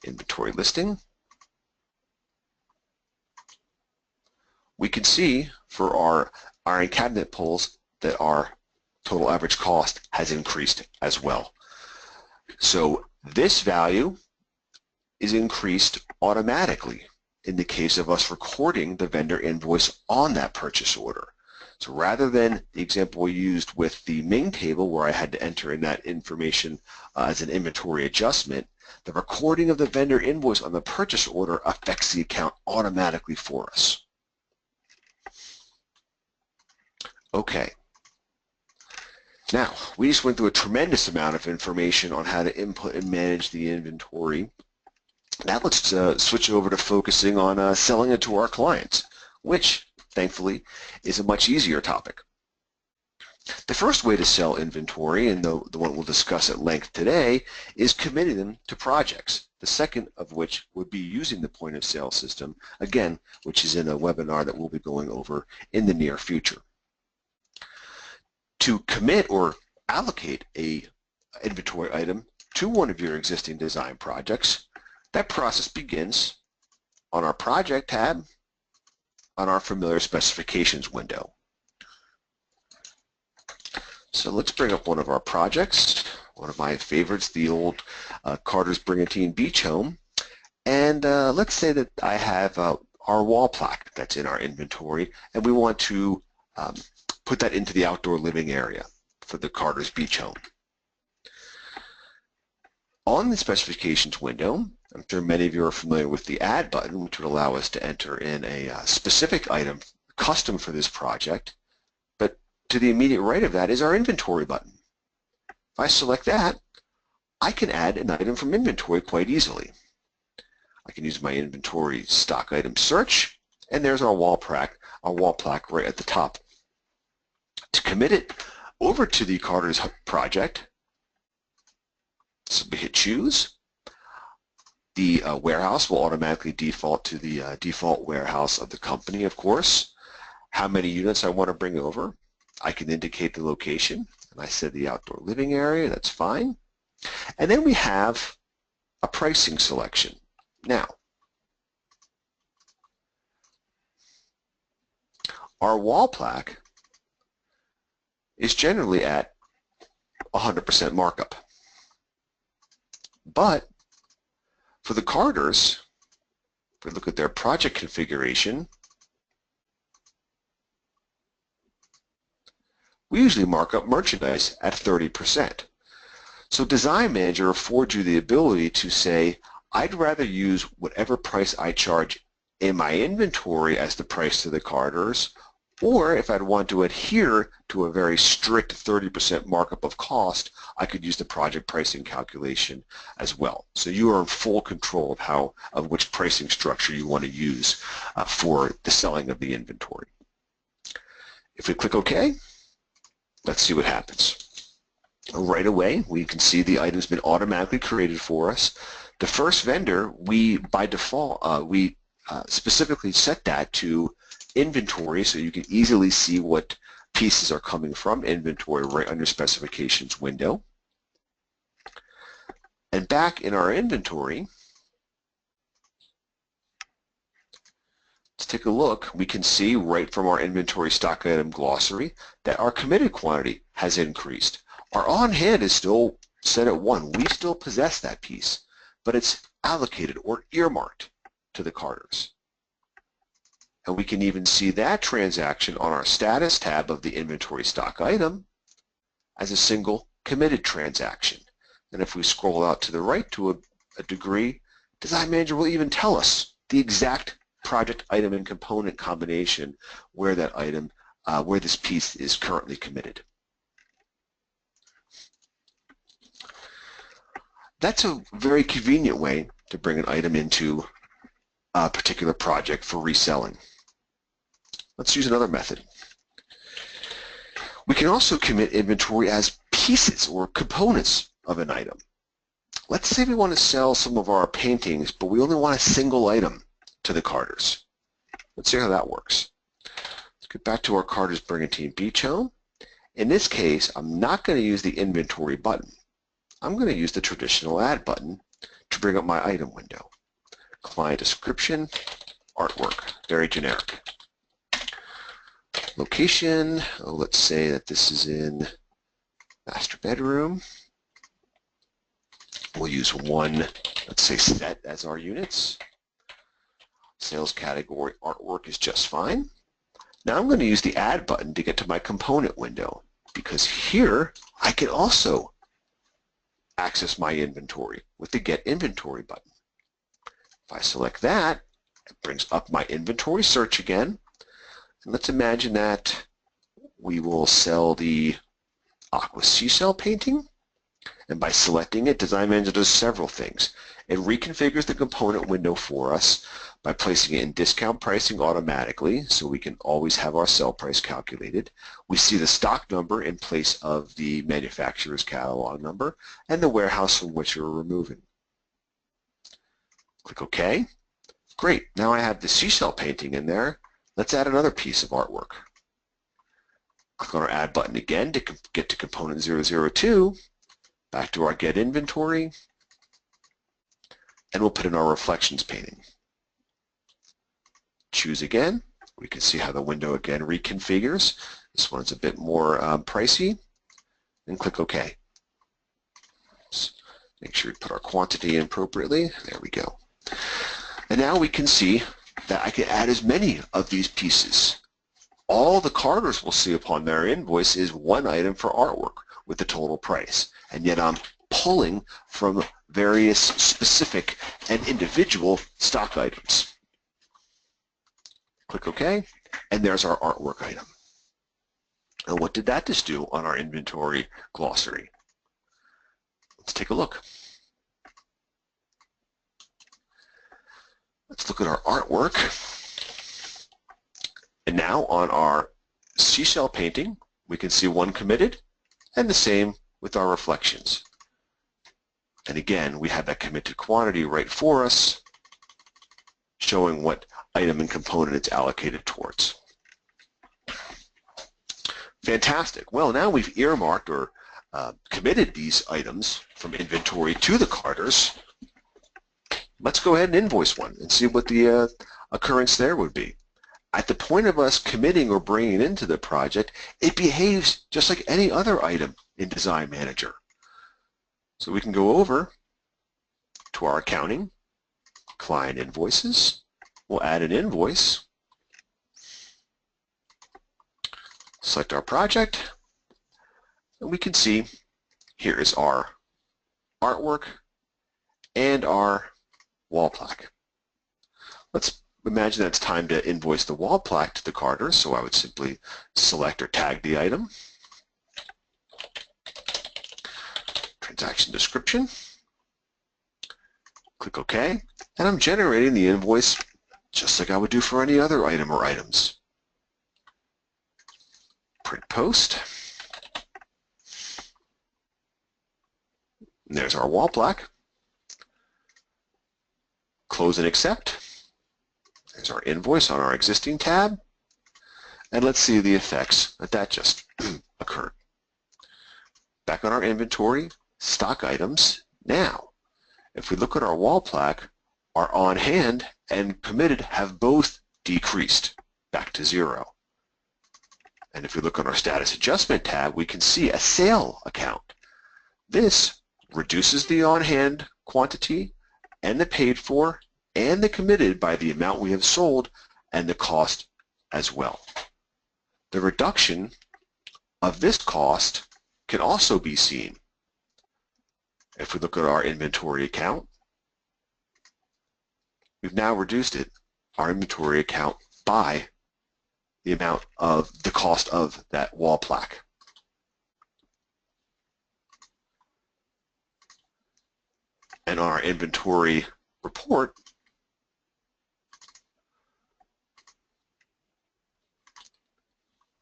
inventory listing, we can see for our iron cabinet pulls that our total average cost has increased as well. So this value is increased automatically in the case of us recording the vendor invoice on that purchase order. So rather than the example we used with the Ming table where I had to enter in that information as an inventory adjustment, the recording of the vendor invoice on the purchase order affects the account automatically for us. Okay. Now, we just went through a tremendous amount of information on how to input and manage the inventory. Now let's switch over to focusing on selling it to our clients, which, thankfully, is a much easier topic. The first way to sell inventory, and the one we'll discuss at length today, is committing them to projects. The second of which would be using the point of sale system, again, which is in a webinar that we'll be going over in the near future. To commit or allocate a inventory item to one of your existing design projects, that process begins on our Project tab on our familiar specifications window. So let's bring up one of our projects, one of my favorites, the old Carter's Brigantine Beach Home. And let's say that I have our wall plaque that's in our inventory, and we want to put that into the outdoor living area for the Carter's Beach Home. On the specifications window, I'm sure many of you are familiar with the Add button, which would allow us to enter in a specific item custom for this project. But to the immediate right of that is our Inventory button. If I select that, I can add an item from inventory quite easily. I can use my inventory stock item search, and there's our wall plaque right at the top. To commit it over to the Carter's project, simply hit choose. The warehouse will automatically default to the default warehouse of the company, of course. How many units I want to bring over, I can indicate the location, and I said the outdoor living area, that's fine. And then we have a pricing selection. Now, our wall plaque is generally at 100% markup. But for the Carters, if we look at their project configuration, we usually mark up merchandise at 30%. So Design Manager affords you the ability to say, I'd rather use whatever price I charge in my inventory as the price to the carders, or if I'd want to adhere to a very strict 30% markup of cost, I could use the project pricing calculation as well. So you are in full control of which pricing structure you want to use for the selling of the inventory. If we click OK, let's see what happens. Right away, we can see the item's been automatically created for us. The first vendor, we by default, specifically set that to inventory, so you can easily see what pieces are coming from inventory right under specifications window. And back in our inventory, let's take a look. We can see right from our inventory stock item glossary that our committed quantity has increased. Our on hand is still set at 1. We still possess that piece, but it's allocated or earmarked to the carders. And we can even see that transaction on our status tab of the inventory stock item as a single committed transaction. And if we scroll out to the right to a degree, Design Manager will even tell us the exact project item and component combination where that item, where this piece is currently committed. That's a very convenient way to bring an item into a particular project for reselling. Let's use another method. We can also commit inventory as pieces or components of an item. Let's say we want to sell some of our paintings, but we only want a single item to the carders. Let's see how that works. Let's get back to our Carter's Brigantine Beach Home. In this case, I'm not going to use the inventory button. I'm going to use the traditional add button to bring up my item window. Client description, artwork, very generic. Location, let's say that this is in master bedroom. We'll use one, let's say set as our units. Sales category, artwork is just fine. Now I'm going to use the add button to get to my component window, because here I can also access my inventory with the get inventory button. If I select that, it brings up my inventory search again. And let's imagine that we will sell the Aqua Seashell painting. And by selecting it, Design Manager does several things. It reconfigures the component window for us by placing it in discount pricing automatically, so we can always have our sell price calculated. We see the stock number in place of the manufacturer's catalog number and the warehouse from which we're removing. Click OK. Great, now I have the seashell painting in there. Let's add another piece of artwork. Click on our Add button again to get to component 002, back to our Get Inventory, and we'll put in our Reflections painting. Choose again. We can see how the window again reconfigures. This one's a bit more pricey, and click OK. Make sure we put our quantity in appropriately. There we go. And now we can see that I can add as many of these pieces. All the carders will see upon their invoice is one item for artwork with the total price, and yet I'm pulling from various specific and individual stock items. Click OK, and there's our artwork item. And what did that just do on our inventory glossary? Let's take a look. Let's look at our artwork. And now on our seashell painting, we can see one committed, and the same with our reflections. And again, we have that committed quantity right for us, showing what item and component it's allocated towards. Fantastic. Well, now we've earmarked or committed these items from inventory to the carders. Let's go ahead and invoice one and see what the occurrence there would be. At the point of us committing or bringing it into the project, it behaves just like any other item in Design Manager. So we can go over to our accounting, client invoices. We'll add an invoice, select our project, and we can see here is our artwork and our wall plaque. Let's imagine that it's time to invoice the wall plaque to the carder, so I would simply select or tag the item, transaction description, click OK, and I'm generating the invoice just like I would do for any other item or items. Print post. And there's our wall plaque. Close and accept. There's our invoice on our existing tab. And let's see the effects that just occurred. Back on our inventory, stock items. Now, if we look at our wall plaque, our on hand and committed have both decreased back to 0. And if we look on our status adjustment tab, we can see a sale account. This reduces the on hand quantity and the paid for and the committed by the amount we have sold and the cost as well. The reduction of this cost can also be seen if we look at our inventory account. We've now reduced our inventory account by the amount of the cost of that wall plaque. And on our inventory report,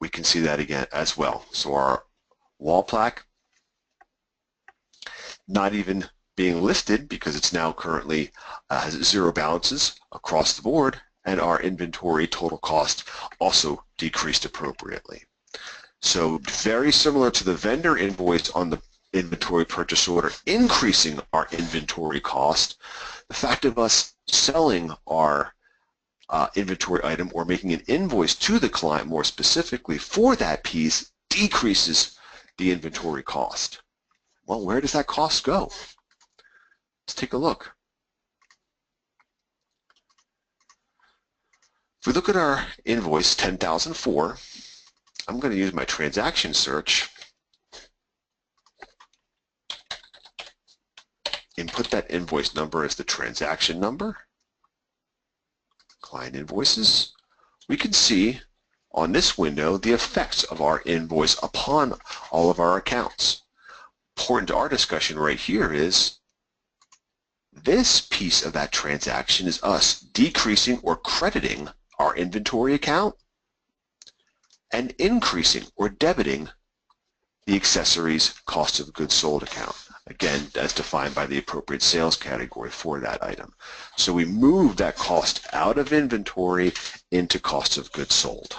we can see that again as well. So our wall plaque not even being listed because it's now currently has 0 balances across the board, and our inventory total cost also decreased appropriately. So very similar to the vendor invoice on the inventory purchase order, increasing our inventory cost, the fact of us selling our inventory item or making an invoice to the client more specifically for that piece decreases the inventory cost. Well, where does that cost go? Let's take a look. If we look at our invoice 10,004, I'm going to use my transaction search, input that invoice number as the transaction number, client invoices. We can see on this window the effects of our invoice upon all of our accounts. Important to our discussion right here is this piece of that transaction is us decreasing or crediting our inventory account and increasing or debiting the accessories cost of goods sold account, again as defined by the appropriate sales category for that item. So we move that cost out of inventory into cost of goods sold.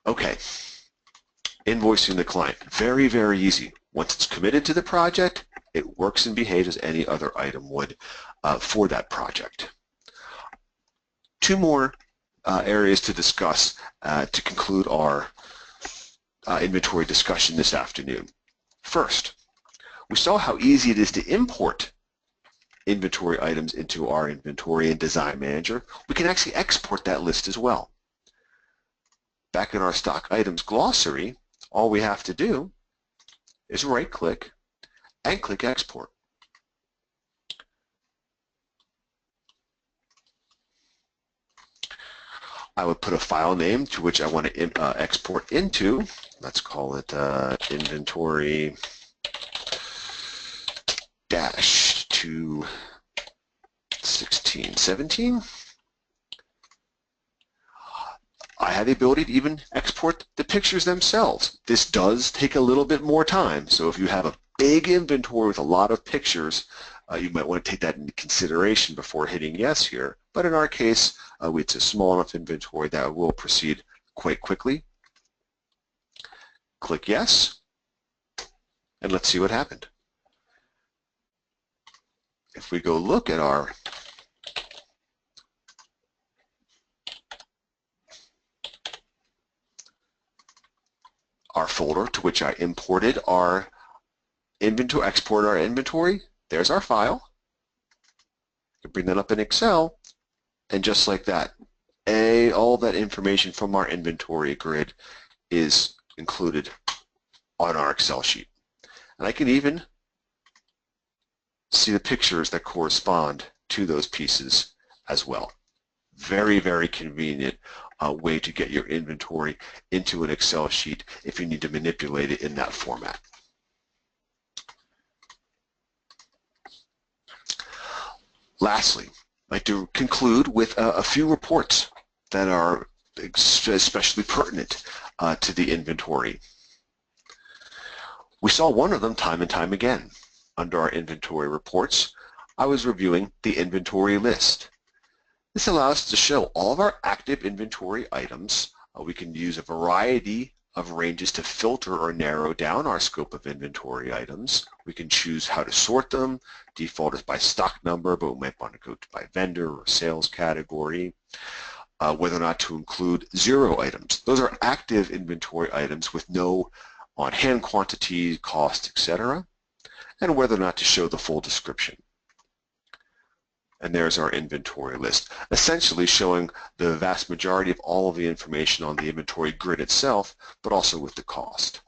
Okay, invoicing the client, very, very easy. Once it's committed to the project, it works and behaves as any other item would for that project. 2 more areas to discuss to conclude our inventory discussion this afternoon. First, we saw how easy it is to import inventory items into our inventory in Design Manager. We can actually export that list as well. Back in our stock items glossary, all we have to do is right-click and click Export. I would put a file name to which I want to export into. Let's call it inventory dash to 1617. I have the ability to even export the pictures themselves. This does take a little bit more time, so if you have a big inventory with a lot of pictures, you might want to take that into consideration before hitting yes here. But in our case, it's a small enough inventory that will proceed quite quickly. Click yes, and let's see what happened. If we go look at our folder to which I imported our inventory, exported our inventory, there's our file. You can bring that up in Excel, and just like that, all that information from our inventory grid is included on our Excel sheet. And I can even see the pictures that correspond to those pieces as well. Very, very convenient way to get your inventory into an Excel sheet if you need to manipulate it in that format. Lastly, I'd like to conclude with a few reports that are especially pertinent to the inventory. We saw one of them time and time again. Under our inventory reports, I was reviewing the inventory list. This allows us to show all of our active inventory items. We can use a variety of ranges to filter or narrow down our scope of inventory items. We can choose how to sort them. Default is by stock number, but we might want to go by vendor or sales category. Whether or not to include zero items. Those are active inventory items with no on-hand quantity, cost, etc. And whether or not to show the full description. And there's our inventory list, essentially showing the vast majority of all of the information on the inventory grid itself, but also with the cost.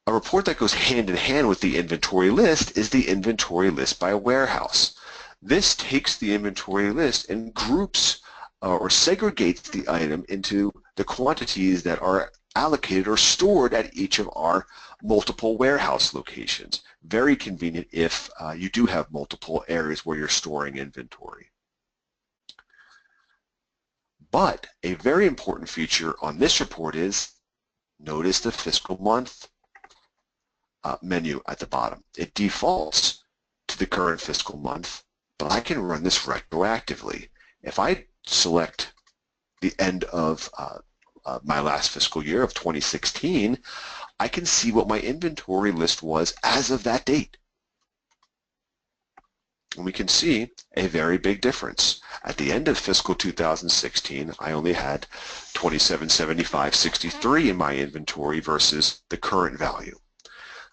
A report that goes hand in hand with the inventory list is the inventory list by warehouse. This takes the inventory list and groups or segregates the item into the quantities that are allocated or stored at each of our multiple warehouse locations. Very convenient if you do have multiple areas where you're storing inventory. But a very important feature on this report is, notice the fiscal month menu at the bottom. It defaults to the current fiscal month, but I can run this retroactively. If I select the end of my last fiscal year of 2016, I can see what my inventory list was as of that date. And we can see a very big difference. At the end of fiscal 2016, I only had 2775.63 in my inventory versus the current value.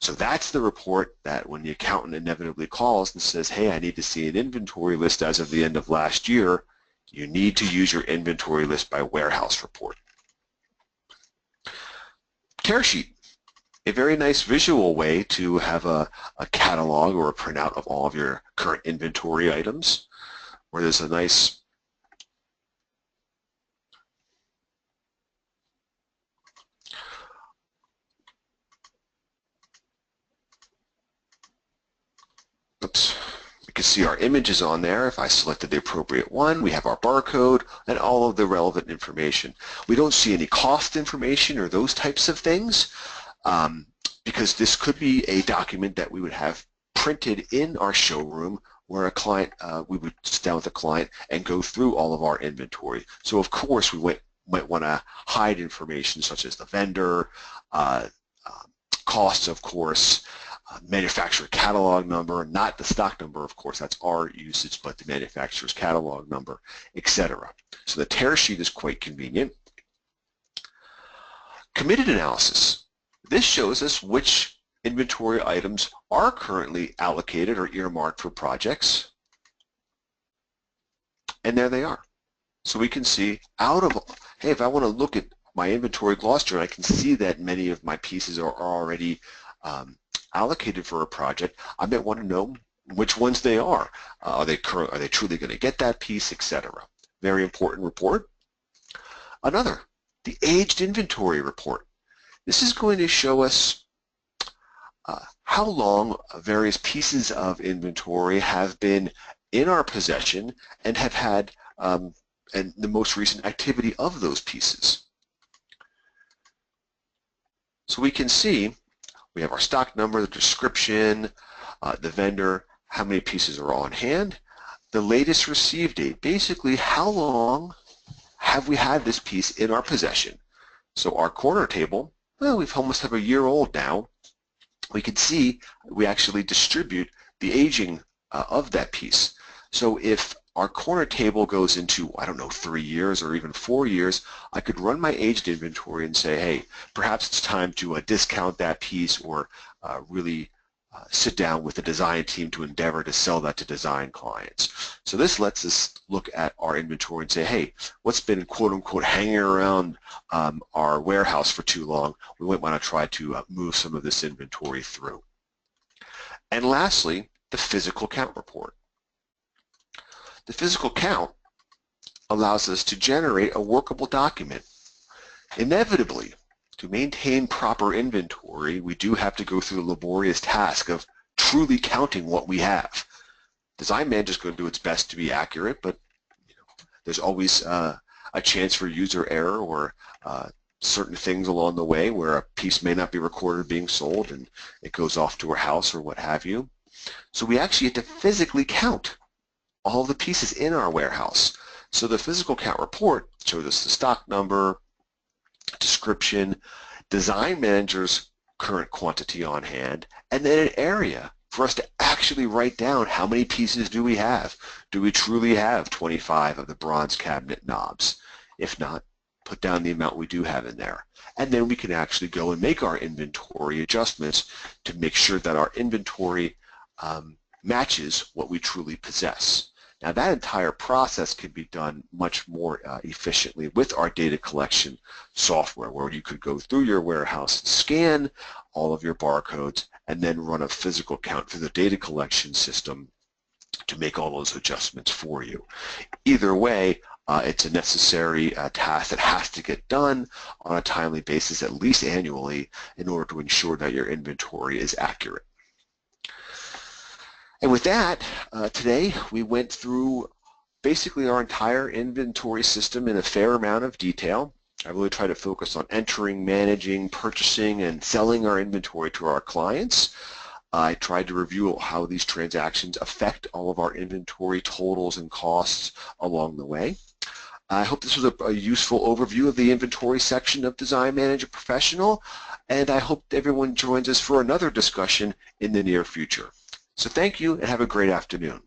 So that's the report that when the accountant inevitably calls and says, hey, I need to see an inventory list as of the end of last year, you need to use your inventory list by warehouse report. Tear sheet, a very nice visual way to have a catalog or a printout of all of your current inventory items, where there's a nice we can see our images on there. If I selected the appropriate one, we have our barcode and all of the relevant information. We don't see any cost information or those types of things because this could be a document that we would have printed in our showroom where a client, we would sit down with a client and go through all of our inventory. So of course we might want to hide information such as the vendor, costs of course, manufacturer catalog number, not the stock number, of course, that's our usage, but the manufacturer's catalog number, etc. So the tear sheet is quite convenient. Committed analysis. This shows us which inventory items are currently allocated or earmarked for projects. And there they are. So we can see out of, hey, if I want to look at my inventory glossary, I can see that many of my pieces are already allocated for a project. I might want to know which ones they are. Are they truly going to get that piece, etc. Very important report. Another, the aged inventory report. This is going to show us how long various pieces of inventory have been in our possession and have had and the most recent activity of those pieces. So we can see we have our stock number, the description, the vendor, how many pieces are on hand, the latest receive date, basically how long have we had this piece in our possession. So our corner table, well, we've almost have a year old now. We can see we actually distribute the aging of that piece. So if our corner table goes into, I don't know, 3 years or even 4 years, I could run my aged inventory and say, hey, perhaps it's time to discount that piece or really sit down with the design team to endeavor to sell that to design clients. So this lets us look at our inventory and say, hey, what's been quote-unquote hanging around our warehouse for too long? We might want to try to move some of this inventory through. And lastly, the physical count report. The physical count allows us to generate a workable document. Inevitably, to maintain proper inventory, we do have to go through the laborious task of truly counting what we have. Design Manager is going to do its best to be accurate, but there's always a chance for user error or certain things along the way where a piece may not be recorded being sold and it goes off to a house or what have you. So we actually have to physically count all the pieces in our warehouse. So the physical count report shows us the stock number, description, Design Manager's current quantity on hand, and then an area for us to actually write down how many pieces do we have. Do we truly have 25 of the bronze cabinet knobs? If not, put down the amount we do have in there. And then we can actually go and make our inventory adjustments to make sure that our inventory matches what we truly possess. Now that entire process can be done much more efficiently with our data collection software, where you could go through your warehouse, scan all of your barcodes, and then run a physical count through the data collection system to make all those adjustments for you. Either way, it's a necessary task that has to get done on a timely basis, at least annually, in order to ensure that your inventory is accurate. And with that, today we went through basically our entire inventory system in a fair amount of detail. I really try to focus on entering, managing, purchasing, and selling our inventory to our clients. I tried to review how these transactions affect all of our inventory totals and costs along the way. I hope this was a useful overview of the inventory section of Design Manager Professional, and I hope everyone joins us for another discussion in the near future. So thank you and have a great afternoon.